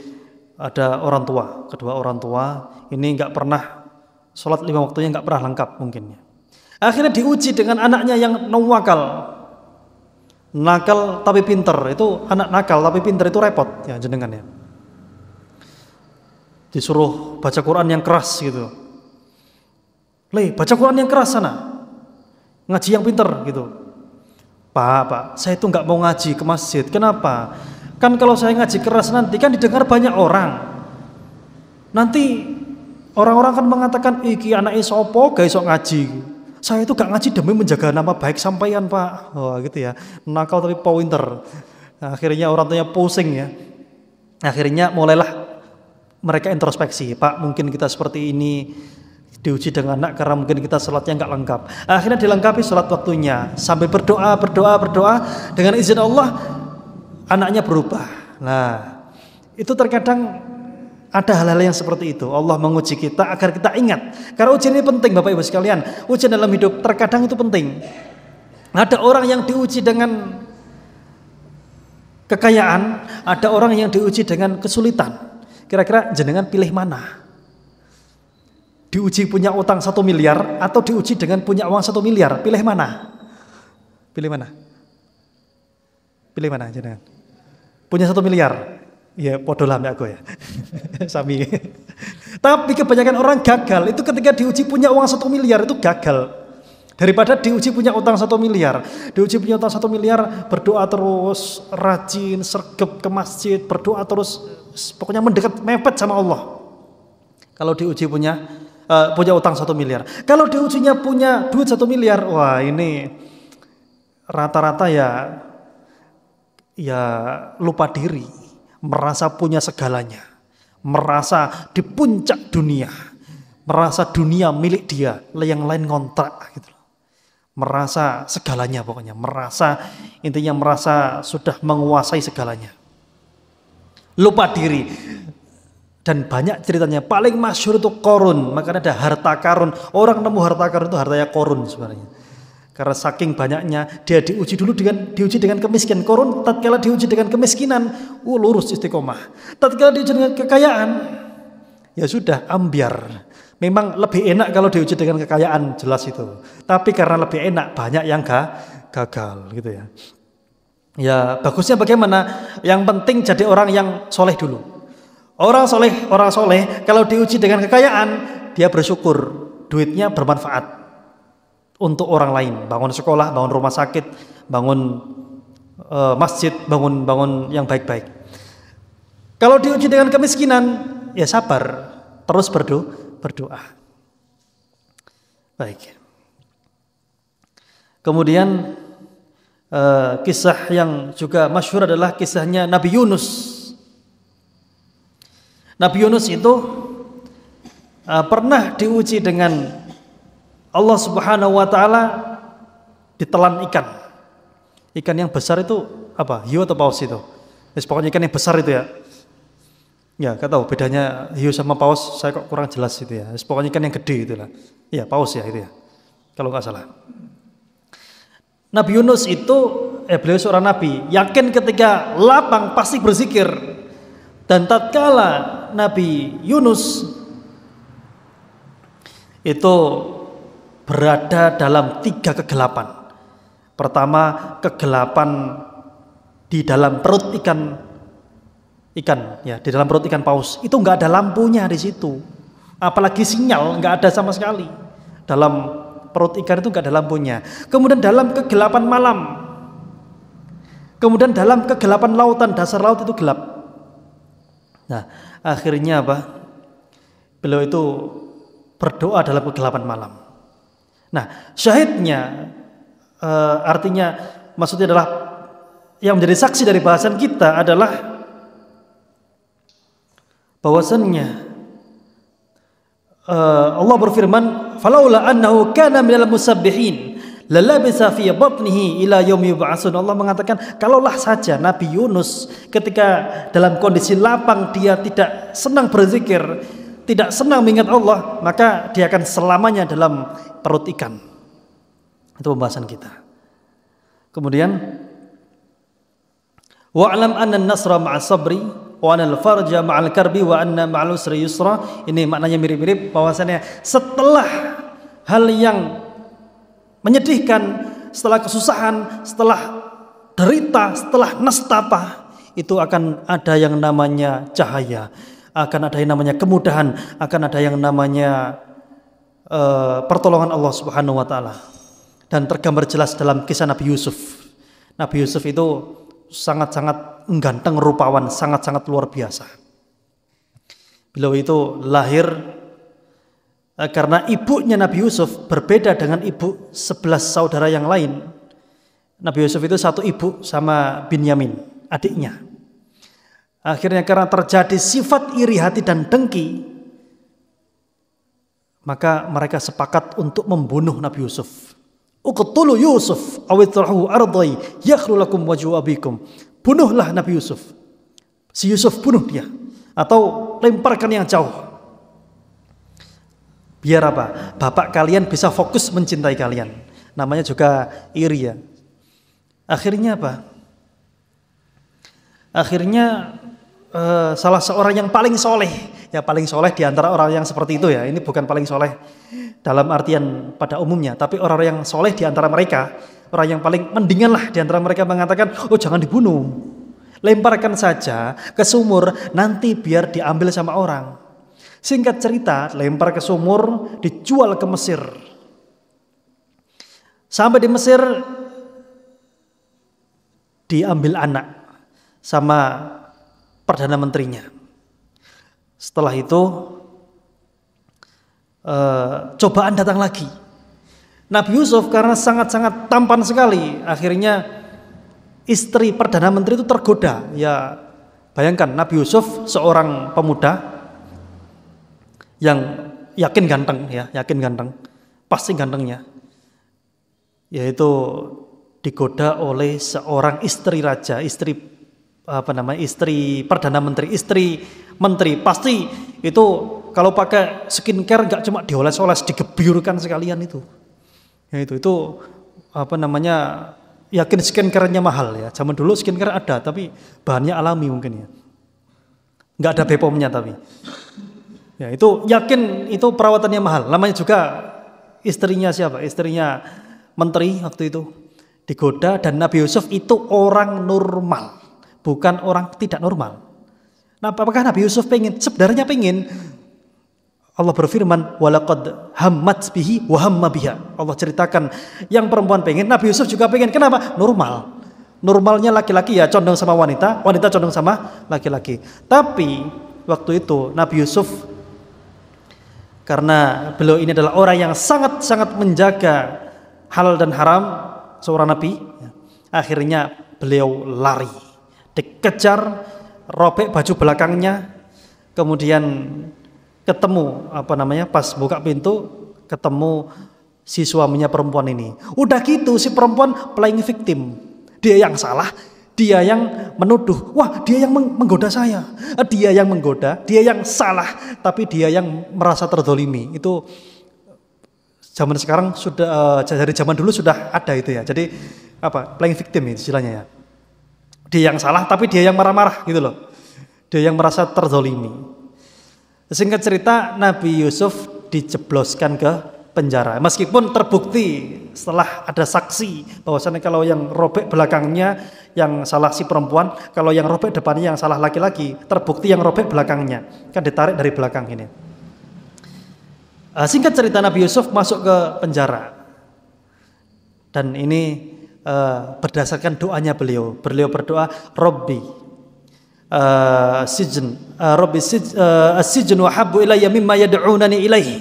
ada orang tua, kedua orang tua ini enggak pernah sholat 5 waktunya, nggak pernah lengkap mungkin. Akhirnya diuji dengan anaknya yang nakal tapi pinter. Itu anak nakal tapi pinter itu repot ya jenengan ya. Disuruh baca Quran yang keras gitu. Baca Quran yang keras sana. Ngaji yang pinter gitu. Pak, saya itu nggak mau ngaji ke masjid. Kenapa? Kan kalau saya ngaji keras nanti kan didengar banyak orang. Nanti orang-orang kan mengatakan, iki anak isopo gak iso ngaji. Saya itu gak ngaji demi menjaga nama baik sampeyan, Pak. Oh gitu ya, nakal tapi pinter. Nah, akhirnya orang tuanya pusing ya. Akhirnya mulailah mereka introspeksi, Pak mungkin kita seperti ini diuji dengan anak karena mungkin kita sholatnya gak lengkap. Akhirnya dilengkapi sholat waktunya, sambil berdoa, dengan izin Allah anaknya berubah. Nah itu terkadang ada hal-hal yang seperti itu. Allah menguji kita agar kita ingat. Karena ujian ini penting Bapak Ibu sekalian. Ujian dalam hidup terkadang itu penting. Ada orang yang diuji dengan kekayaan, ada orang yang diuji dengan kesulitan. Kira-kira jenengan pilih mana? Diuji punya utang 1 miliar atau diuji dengan punya uang 1 miliar? Pilih mana? Pilih mana? Pilih mana jenengan? Punya 1 miliar. Ya podo lah aku ya. Sami. Tapi kebanyakan orang gagal itu ketika diuji punya uang 1 miliar itu gagal. Daripada diuji punya utang 1 miliar. Diuji punya utang 1 miliar, berdoa terus, rajin, sergap ke masjid, berdoa terus, pokoknya mendekat, mepet sama Allah. Kalau diuji punya utang 1 miliar. Kalau diujinya punya duit 1 miliar, wah ini rata-rata ya lupa diri. Merasa punya segalanya, merasa di puncak dunia, merasa dunia milik dia, yang lain ngontrak gitu. Merasa segalanya pokoknya, intinya merasa sudah menguasai segalanya. Lupa diri. Dan banyak ceritanya, paling masyhur itu Qarun, makanya ada harta karun. Orang nemu harta karun itu hartanya Qarun sebenarnya. Karena saking banyaknya, dia diuji dengan kemiskinan. Qarun tatkala diuji dengan kemiskinan, lurus istiqomah. Tatkala diuji dengan kekayaan, ya sudah ambiar. Memang lebih enak kalau diuji dengan kekayaan, jelas itu. Tapi karena lebih enak, banyak yang gagal gitu ya. Ya bagusnya bagaimana? Yang penting jadi orang yang soleh dulu. Orang soleh kalau diuji dengan kekayaan, dia bersyukur duitnya bermanfaat untuk orang lain, bangun sekolah, bangun rumah sakit, bangun masjid, bangun yang baik-baik. Kalau diuji dengan kemiskinan, ya sabar, terus berdoa. Baik. Kemudian kisah yang juga masyhur adalah kisahnya Nabi Yunus. Nabi Yunus itu pernah diuji dengan Allah Subhanahu wa taala ditelan ikan. Ikan yang besar itu apa? Hiu atau paus itu? Pokoknya ikan yang besar itu ya. Ya, enggak tahu bedanya hiu sama paus, saya kok kurang jelas itu ya. Pokoknya ikan yang gede itulah. Iya, paus ya itu ya. Kalau enggak salah. Nabi Yunus itu beliau seorang nabi, yakin ketika lapang pasti berzikir. Dan tatkala Nabi Yunus itu berada dalam 3 kegelapan. Pertama, kegelapan di dalam perut ikan ya, di dalam perut ikan paus. Itu enggak ada lampunya di situ. Apalagi sinyal enggak ada sama sekali. Dalam perut ikan itu enggak ada lampunya. Kemudian dalam kegelapan malam. Kemudian dalam kegelapan lautan, dasar laut itu gelap. Nah, akhirnya apa? Beliau itu berdoa dalam kegelapan malam. Nah, syahidnya artinya maksudnya adalah yang menjadi saksi dari bahasan kita adalah bahwasannya Allah berfirman, "Falaula annahu kana minal musabbihin lalabisa fi batnihi ila yaumi yub'atsun." Allah mengatakan, kalaulah saja Nabi Yunus ketika dalam kondisi lapang dia tidak senang berzikir, tidak senang mengingat Allah, maka dia akan selamanya dalam perut ikan. Itu pembahasan kita. Kemudian wa'lam anna an-nasra ma'as sabri wa anna al-farja ma'al karbi wa anna ma'al usri yusra. Ini maknanya mirip-mirip, bahwasanya setelah hal yang menyedihkan, setelah kesusahan, setelah derita, setelah nestapa, itu akan ada yang namanya cahaya, akan ada yang namanya kemudahan, akan ada yang namanya pertolongan Allah Subhanahu wa taala. Dan tergambar jelas dalam kisah Nabi Yusuf. Nabi Yusuf itu sangat-sangat ganteng, rupawan, sangat-sangat luar biasa. Beliau itu lahir karena ibunya Nabi Yusuf berbeda dengan ibu 11 saudara yang lain. Nabi Yusuf itu satu ibu sama Binyamin, adiknya. Akhirnya karena terjadi sifat iri hati dan dengki, maka mereka sepakat untuk membunuh Nabi Yusuf. Uqtulu Yusuf awitrahu ardai yakhlu lakum wajhu abikum. Bunuhlah Nabi Yusuf. Si Yusuf bunuh dia atau lemparkan yang jauh. Biar apa? Bapak kalian bisa fokus mencintai kalian. Namanya juga iri ya. Akhirnya apa? Akhirnya salah seorang yang paling soleh, ya paling soleh di antara orang yang seperti itu ya. Ini bukan paling soleh dalam artian pada umumnya, tapi orang yang soleh di antara mereka, orang yang paling mendingan lah di antara mereka mengatakan, oh jangan dibunuh, lemparkan saja ke sumur, nanti biar diambil sama orang. Singkat cerita, lempar ke sumur, dijual ke Mesir. Sampai di Mesir, diambil anak sama Perdana Menterinya. Setelah itu, cobaan datang lagi. Nabi Yusuf karena sangat-sangat tampan sekali, akhirnya istri Perdana Menteri itu tergoda. Ya, bayangkan Nabi Yusuf seorang pemuda, yang yakin ganteng ya, yakin ganteng, pasti gantengnya, yaitu digoda oleh seorang istri raja, istri perdana menteri, istri menteri. Pasti itu kalau pakai skincare nggak cuma dioles-oles, digebyurkan sekalian itu. Ya itu yakin skincare-nya mahal ya. Zaman dulu skincare ada tapi bahannya alami mungkin ya. Nggak ada BPOM-nya tapi. Ya itu yakin itu perawatannya mahal. Namanya juga istrinya siapa? Istrinya menteri waktu itu digoda, dan Nabi Yusuf itu orang normal, bukan orang tidak normal. Nah, apakah Nabi Yusuf pengen? Sebenarnya pengen. Allah berfirman, walaqad hammat bihi wa hamma biha. Allah ceritakan yang perempuan pengen, Nabi Yusuf juga pengen. Kenapa? Normal. Normalnya laki-laki ya condong sama wanita, wanita condong sama laki-laki. Tapi waktu itu Nabi Yusuf, karena beliau ini adalah orang yang sangat-sangat menjaga halal dan haram, seorang nabi, akhirnya beliau lari, dikejar, robek baju belakangnya, kemudian ketemu pas buka pintu ketemu si suaminya perempuan ini. Udah gitu si perempuan playing victim, dia yang salah, dia yang menuduh, wah dia yang menggoda saya, dia yang menggoda, dia yang salah, tapi dia yang merasa terzolimi. Itu zaman sekarang sudah, dari zaman dulu sudah ada itu ya. Jadi playing victim itu istilahnya ya. Dia yang salah tapi dia yang marah-marah gitu loh. Dia yang merasa terzolimi. Singkat cerita, Nabi Yusuf dijebloskan ke penjara. Meskipun terbukti setelah ada saksi bahwasannya kalau yang robek belakangnya yang salah si perempuan, kalau yang robek depannya yang salah laki-laki, terbukti yang robek belakangnya. Kan ditarik dari belakang ini. Singkat cerita, Nabi Yusuf masuk ke penjara. Dan ini berdasarkan doanya beliau. Beliau berdoa, Rabbi as-sijn wa habbu ilayya mimma yad'unani ilaihi.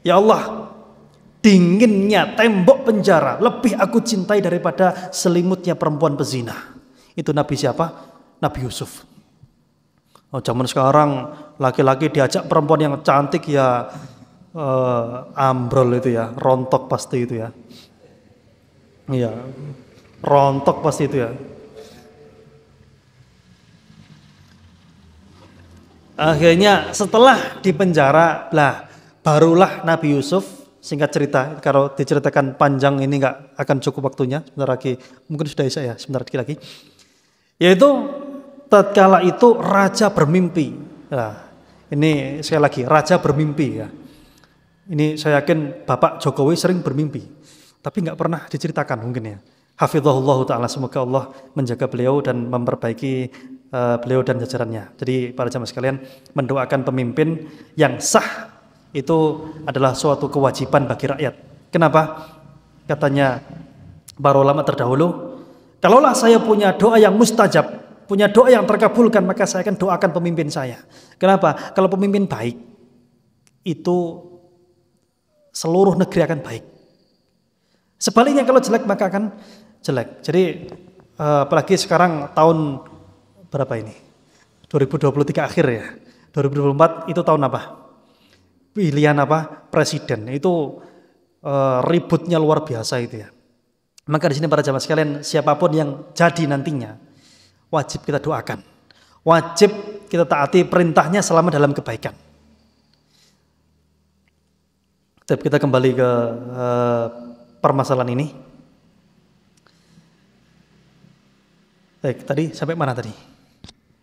Ya Allah, dinginnya tembok penjara lebih aku cintai daripada selimutnya perempuan pezina. Itu Nabi siapa? Nabi Yusuf. Zaman sekarang laki-laki diajak perempuan yang cantik ya ambrol itu ya, rontok pasti itu ya. Iya, rontok pasti itu ya. Akhirnya setelah di penjara barulah Nabi Yusuf, singkat cerita, kalau diceritakan panjang ini nggak akan cukup waktunya, sebentar lagi, mungkin sudah isya ya, sebentar lagi. Yaitu tatkala itu raja bermimpi. Nah, ini sekali lagi, raja bermimpi ya. Ini saya yakin Bapak Jokowi sering bermimpi, tapi nggak pernah diceritakan mungkin ya. Hafizahullah ta'ala, semoga Allah menjaga beliau dan memperbaiki beliau dan jajarannya. Jadi para jamaah sekalian, mendoakan pemimpin yang sah itu adalah suatu kewajiban bagi rakyat. Kenapa? Katanya para ulama terdahulu, kalaulah saya punya doa yang mustajab, punya doa yang terkabulkan, maka saya akan doakan pemimpin saya. Kenapa? Kalau pemimpin baik, itu seluruh negeri akan baik. Sebaliknya kalau jelek, maka akan jelek. Jadi apalagi sekarang tahun berapa ini? 2023 akhir ya. 2024 itu tahun apa? Pilihan presiden. Itu ributnya luar biasa itu ya. Maka di sini para jamaah sekalian, siapapun yang jadi nantinya, wajib kita doakan. Wajib kita taati perintahnya selama dalam kebaikan. Tapi kita kembali ke permasalahan ini. Baik, tadi sampai mana tadi?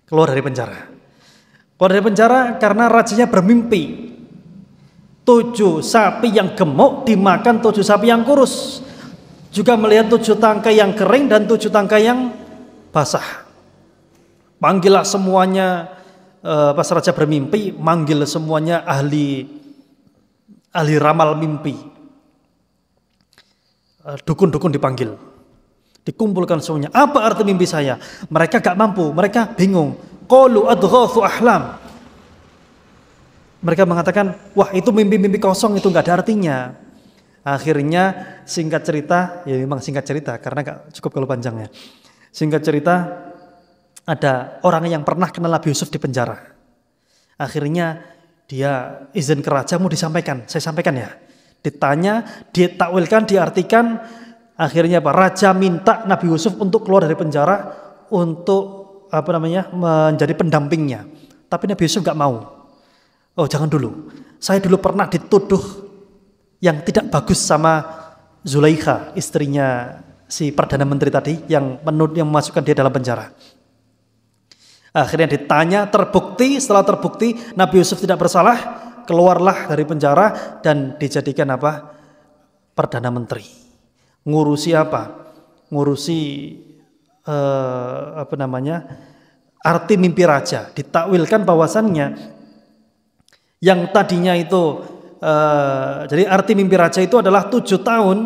Keluar dari penjara. Keluar dari penjara karena rajanya bermimpi 7 sapi yang gemuk dimakan 7 sapi yang kurus. Juga melihat 7 tangkai yang kering dan 7 tangkai yang basah. Panggillah semuanya, pas raja bermimpi, manggil semuanya ahli ramal mimpi. Dukun-dukun dipanggil. Dikumpulkan semuanya. Apa arti mimpi saya? Mereka gak mampu, mereka bingung. Qalu adghathu ahlam. Mereka mengatakan, wah itu mimpi-mimpi kosong, itu gak ada artinya. Akhirnya singkat cerita, ya memang singkat cerita karena gak cukup kalau panjang ya. Singkat cerita, ada orang yang pernah kenal Nabi Yusuf di penjara. Akhirnya Dia izin ke raja, mau disampaikan, saya sampaikan ya. Ditanya, ditakwilkan, diartikan, akhirnya apa? Raja minta Nabi Yusuf untuk keluar dari penjara untuk menjadi pendampingnya. Tapi Nabi Yusuf gak mau. Oh jangan dulu, saya dulu pernah dituduh yang tidak bagus sama Zulaikha, istrinya si Perdana Menteri tadi yang memasukkan dia dalam penjara. Akhirnya ditanya, terbukti, setelah terbukti Nabi Yusuf tidak bersalah, keluarlah dari penjara dan dijadikan apa? Perdana Menteri. Ngurusi apa? Ngurusi arti mimpi raja. Ditakwilkan bahwasannya yang tadinya itu jadi arti mimpi raja itu adalah 7 tahun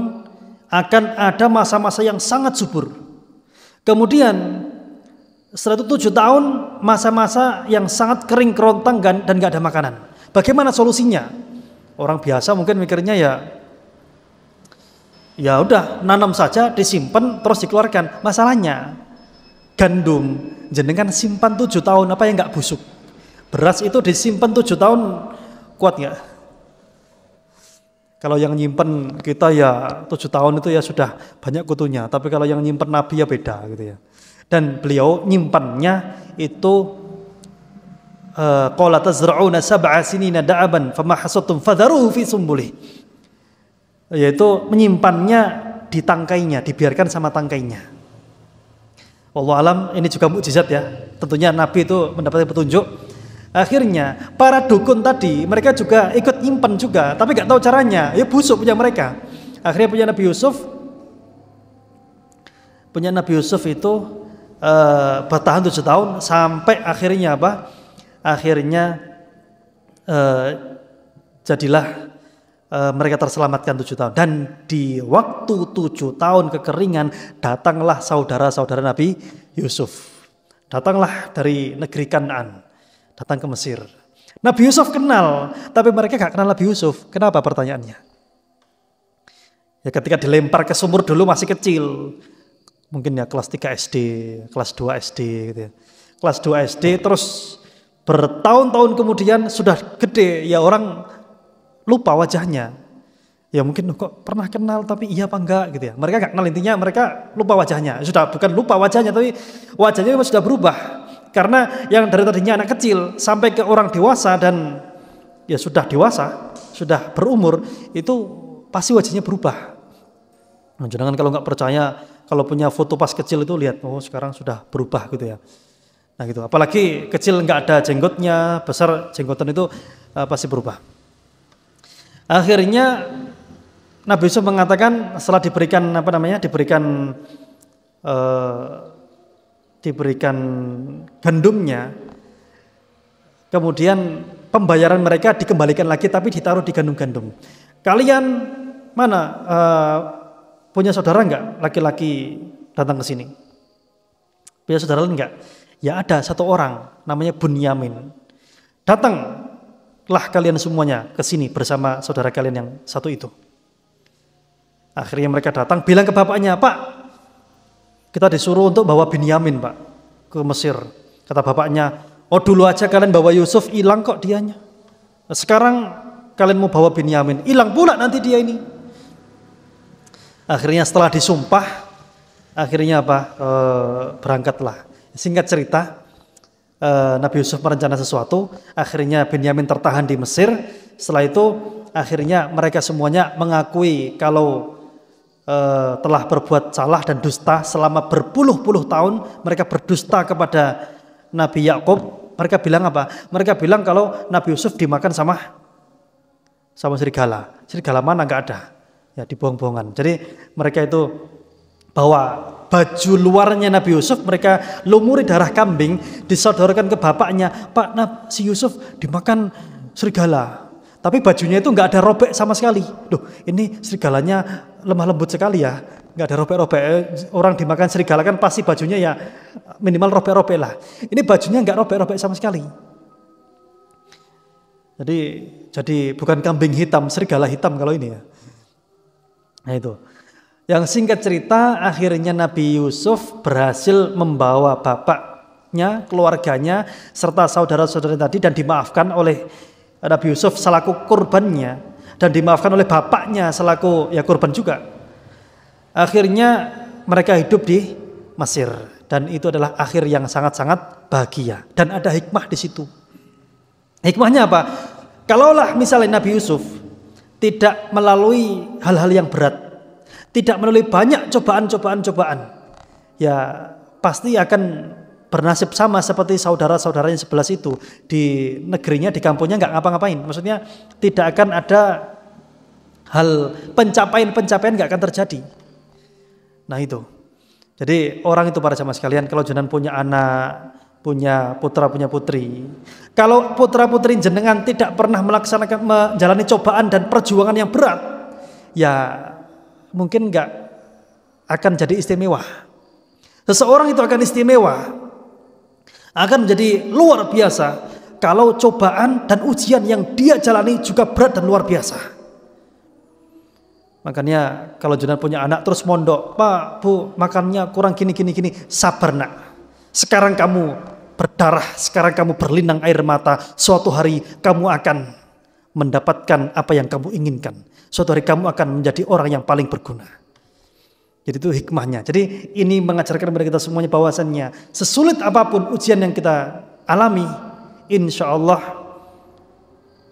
akan ada masa-masa yang sangat subur. Kemudian setelah itu 7 tahun masa-masa yang sangat kering kerontang dan gak ada makanan. Bagaimana solusinya? Orang biasa mungkin mikirnya ya udah nanam saja, disimpan terus dikeluarkan. Masalahnya gandum jenengan simpan 7 tahun apa yang nggak busuk? Beras itu disimpan 7 tahun kuat nggak? Kalau yang nyimpen kita ya 7 tahun itu ya sudah banyak kutunya. Tapi kalau yang nyimpen Nabi ya beda gitu ya. Dan beliau nyimpannya itu qala tazra'una sab'a sinina da'aban fama hasadtum fadharuhu fi sumbulih. Yaitu menyimpannya di tangkainya, dibiarkan sama tangkainya. Wallahu alam, ini juga mukjizat ya. Tentunya Nabi itu mendapatkan petunjuk. Akhirnya para dukun tadi mereka juga ikut nyimpan juga, tapi nggak tahu caranya. Ya busuk punya mereka. Akhirnya punya Nabi Yusuf itu bertahan 7 tahun sampai akhirnya apa? Akhirnya jadilah mereka terselamatkan 7 tahun. Dan di waktu 7 tahun kekeringan datanglah saudara-saudara Nabi Yusuf. Datanglah dari negeri Kanaan, datang ke Mesir. Nabi Yusuf kenal, tapi mereka gak kenal Nabi Yusuf. Kenapa pertanyaannya? Ya ketika dilempar ke sumur dulu masih kecil. Mungkin ya kelas 3 SD, kelas 2 SD gitu ya. Kelas 2 SD terus bertahun-tahun kemudian sudah gede, ya orang lupa wajahnya. Ya mungkin kok pernah kenal tapi iya apa enggak gitu ya. Mereka gak kenal, intinya mereka lupa wajahnya. Sudah bukan lupa wajahnya tapi wajahnya sudah berubah. Karena yang dari tadinya anak kecil sampai ke orang dewasa dan ya sudah dewasa, sudah berumur, itu pasti wajahnya berubah. Nah, jangan kalau nggak percaya, kalau punya foto pas kecil itu lihat, oh sekarang sudah berubah gitu ya. Nah gitu. Apalagi kecil nggak ada jenggotnya, besar jenggotan itu pasti berubah. Akhirnya Nabi Yusuf mengatakan setelah diberikan gandumnya, kemudian pembayaran mereka dikembalikan lagi tapi ditaruh di gandum-gandum. Kalian mana punya saudara enggak laki-laki datang ke sini? Punya saudara enggak? Ya ada satu orang namanya Bunyamin. Datanglah kalian semuanya ke sini bersama saudara kalian yang satu itu. Akhirnya mereka datang bilang ke bapaknya, "Pak, kita disuruh untuk bawa Binyamin, Pak, ke Mesir." Kata bapaknya, "Oh dulu aja kalian bawa Yusuf, hilang kok dianya. Sekarang kalian mau bawa Binyamin, hilang pula nanti dia ini." Akhirnya setelah disumpah, akhirnya berangkatlah. Singkat cerita, Nabi Yusuf merencana sesuatu, akhirnya Binyamin tertahan di Mesir. Setelah itu, akhirnya mereka semuanya mengakui kalau telah berbuat salah dan dusta selama berpuluh-puluh tahun. Mereka berdusta kepada Nabi Yakub. Mereka bilang apa? Mereka bilang kalau Nabi Yusuf dimakan sama serigala. Serigala mana? Nggak ada. Ya dibohong-bohongan. Jadi mereka itu bawa baju luarnya Nabi Yusuf, mereka lumuri darah kambing, disodorkan ke bapaknya, "Pak, si Yusuf dimakan serigala." Tapi bajunya itu nggak ada robek sama sekali. Duh, ini serigalanya lemah lembut sekali ya, nggak ada robek-robek. Orang dimakan serigala kan pasti bajunya ya minimal robek-robek lah. Ini bajunya nggak robek-robek sama sekali. Jadi bukan kambing hitam, serigala hitam kalau ini ya. Nah itu. Yang singkat cerita, akhirnya Nabi Yusuf berhasil membawa bapaknya, keluarganya, serta saudara-saudara tadi dan dimaafkan oleh Nabi Yusuf selaku korbannya dan dimaafkan oleh bapaknya selaku ya korban juga. Akhirnya mereka hidup di Mesir dan itu adalah akhir yang sangat-sangat bahagia dan ada hikmah di situ. Hikmahnya apa? Kalaulah misalnya Nabi Yusuf tidak melalui hal-hal yang berat, tidak melalui banyak cobaan, ya pasti akan bernasib sama seperti saudara-saudaranya 11 itu. Di negerinya, di kampungnya nggak ngapa-ngapain. Maksudnya tidak akan ada hal pencapaian nggak akan terjadi. Nah itu. Jadi orang itu para jamaah sekalian, kalau jenengan punya anak, punya putra, punya putri, kalau putra putri jenengan tidak pernah menjalani cobaan dan perjuangan yang berat, ya mungkin nggak akan jadi istimewa. Seseorang itu akan istimewa, akan menjadi luar biasa kalau cobaan dan ujian yang dia jalani juga berat dan luar biasa. Makanya kalau jenengan punya anak terus mondok, Pak, Bu, makannya kurang gini, sabar nak. Sekarang kamu berdarah, sekarang kamu berlinang air mata, suatu hari kamu akan mendapatkan apa yang kamu inginkan. Suatu hari kamu akan menjadi orang yang paling berguna. Jadi itu hikmahnya. Jadi ini mengajarkan kepada kita semuanya bahwasannya sesulit apapun ujian yang kita alami, insya Allah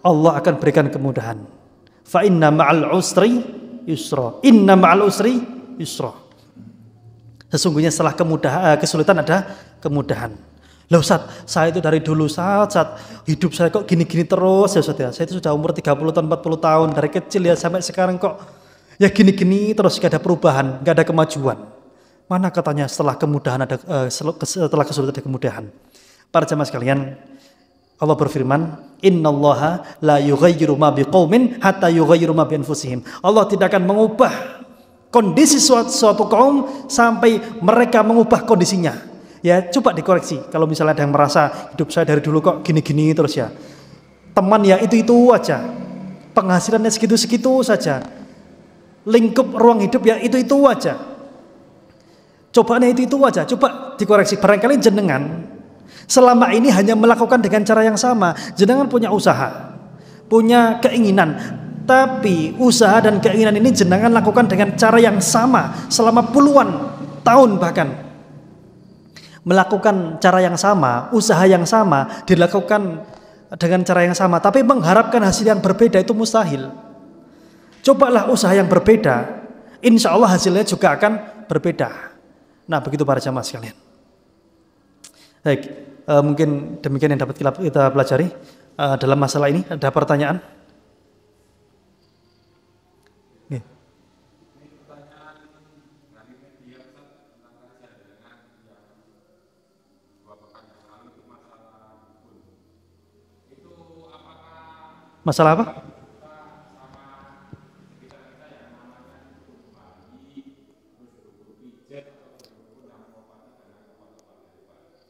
Allah akan berikan kemudahan. Fa inna ma'al usri yusra. Inna ma'al usri yusra. Sesungguhnya setelah kesulitan ada kemudahan. Loh Ustaz, saya itu dari dulu Ustaz, hidup saya kok gini-gini terus ya Ustaz ya. Saya itu sudah umur 30 tahun, 40 tahun, dari kecil ya sampai sekarang kok ya gini-gini terus, gak ada perubahan, gak ada kemajuan. Mana katanya setelah kemudahan ada setelah kesulitan ada kemudahan. Para jamaah sekalian, Allah berfirman, "Innallaha la yughayyiru ma biqaumin hatta yughayyiru ma bi anfusihim." Allah tidak akan mengubah kondisi suatu kaum sampai mereka mengubah kondisinya. Ya, coba dikoreksi. Kalau misalnya ada yang merasa hidup saya dari dulu kok gini-gini terus ya. Teman ya itu aja. Penghasilannya segitu-segitu saja. Lingkup ruang hidup ya itu aja. Cobaannya itu aja. Coba dikoreksi. Barangkali jenengan selama ini hanya melakukan dengan cara yang sama. Jenengan punya usaha, punya keinginan, tapi usaha dan keinginan ini jenengan lakukan dengan cara yang sama selama puluhan tahun bahkan. Melakukan cara yang sama, usaha yang sama, dilakukan dengan cara yang sama, tapi mengharapkan hasil yang berbeda itu mustahil. Cobalah usaha yang berbeda, insya Allah hasilnya juga akan berbeda. Nah begitu para jamaah sekalian. Baik, mungkin demikian yang dapat kita pelajari dalam masalah ini. Ada pertanyaan? Masalah apa?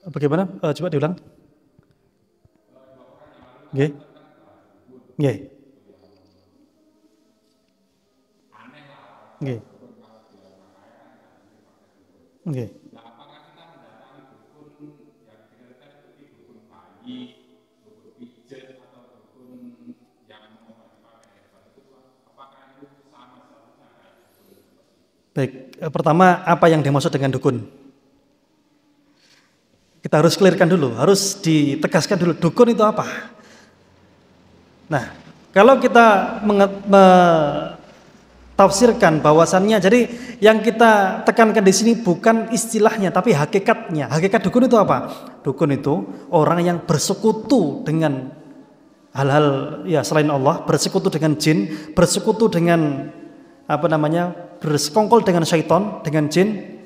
Bagaimana? Coba diulang. Nggih. Nggih. Nggih. Nggih. Baik, pertama apa yang dimaksud dengan dukun? Kita harus clearkan dulu, harus ditegaskan dulu dukun itu apa. Nah, kalau kita tafsirkan bahwasannya, jadi yang kita tekankan di sini bukan istilahnya tapi hakikatnya. Hakikat dukun itu apa? Dukun itu orang yang bersekutu dengan hal-hal ya selain Allah, bersekutu dengan jin, bersekutu dengan bersekongkol dengan syaitan, dengan jin,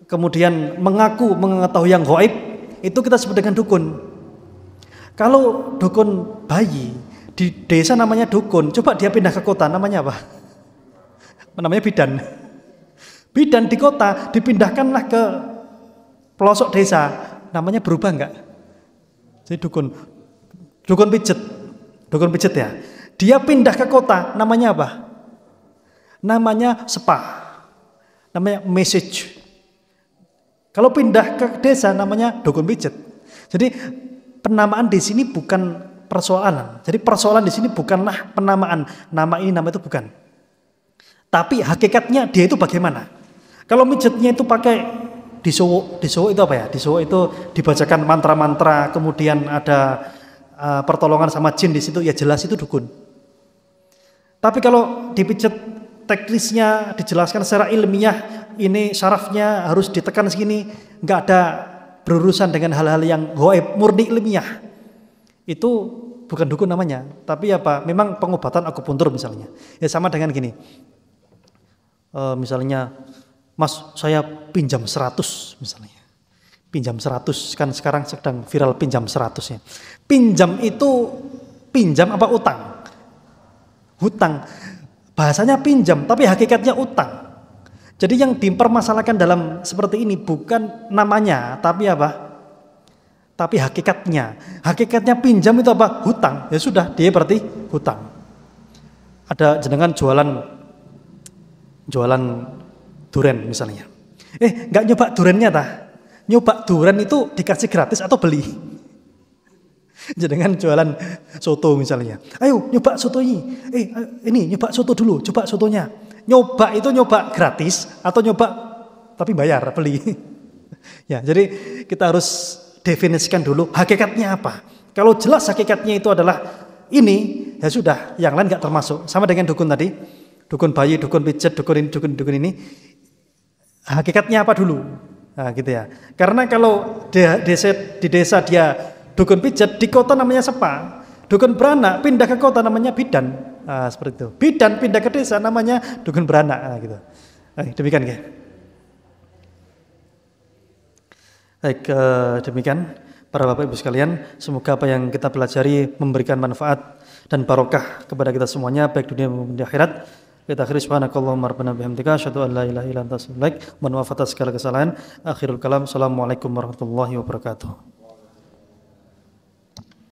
kemudian mengaku mengetahui yang gaib, itu kita sebut dengan dukun. Kalau dukun bayi di desa namanya dukun, coba dia pindah ke kota namanya apa? Namanya bidan. Bidan di kota dipindahkanlah ke pelosok desa, namanya berubah enggak? Jadi dukun pijet ya. Dia pindah ke kota, namanya apa? Namanya spa, namanya message. Kalau pindah ke desa namanya dukun pijet. Jadi penamaan di sini bukan persoalan. Jadi persoalan di sini bukanlah penamaan nama ini nama itu bukan. Tapi hakikatnya dia itu bagaimana? Kalau mijetnya itu pakai disowok itu apa ya? Disowok itu dibacakan mantra-mantra, kemudian ada pertolongan sama jin di situ, ya jelas itu dukun. Tapi kalau dipijet teknisnya dijelaskan secara ilmiah, ini syarafnya harus ditekan segini, nggak ada berurusan dengan hal-hal yang gaib murni ilmiah, itu bukan dukun namanya, tapi apa? Memang pengobatan akupuntur misalnya. Ya sama dengan gini, misalnya, Mas saya pinjam 100 misalnya, pinjam 100 kan sekarang sedang viral pinjam 100 ya. Pinjam itu pinjam apa utang? Hutang. Bahasanya pinjam, tapi hakikatnya utang. Jadi yang dipermasalahkan dalam seperti ini bukan namanya, tapi apa? Tapi hakikatnya. Hakikatnya pinjam itu apa? Hutang. Ya sudah, dia berarti hutang. Ada jenengan jualan duren misalnya. Nggak nyoba durennya tah? Nyoba duren itu dikasih gratis atau beli? Jenengan jualan soto misalnya. Ayo nyoba soto ini. Ini nyoba soto dulu, coba sotonya. Nyoba itu nyoba gratis atau nyoba tapi bayar, beli. Ya, jadi kita harus definisikan dulu hakikatnya apa. Kalau jelas hakikatnya itu adalah ini, ya sudah, yang lain nggak termasuk. Sama dengan dukun tadi, dukun bayi, dukun pijet, dukun ini. Hakikatnya apa dulu? Nah, gitu ya. Karena kalau di desa dia dukun pijet, di kota namanya sepa. Dukun beranak pindah ke kota namanya bidan. Nah, seperti itu. Bidan pindah ke desa namanya dukun beranak. Nah, gitu. Demikian ya. Baik, demikian para Bapak Ibu sekalian. Semoga apa yang kita pelajari memberikan manfaat dan barokah kepada kita semuanya, baik dunia maupun di akhirat. Kita akhiri subhanakallahumma rabbana bihamdika asyhadu an la ilaha illa anta astaghfiruka wa atubu ilaik. Mohon maaf atas segala kesalahan. Akhirul kalam. Assalamualaikum warahmatullahi wabarakatuh.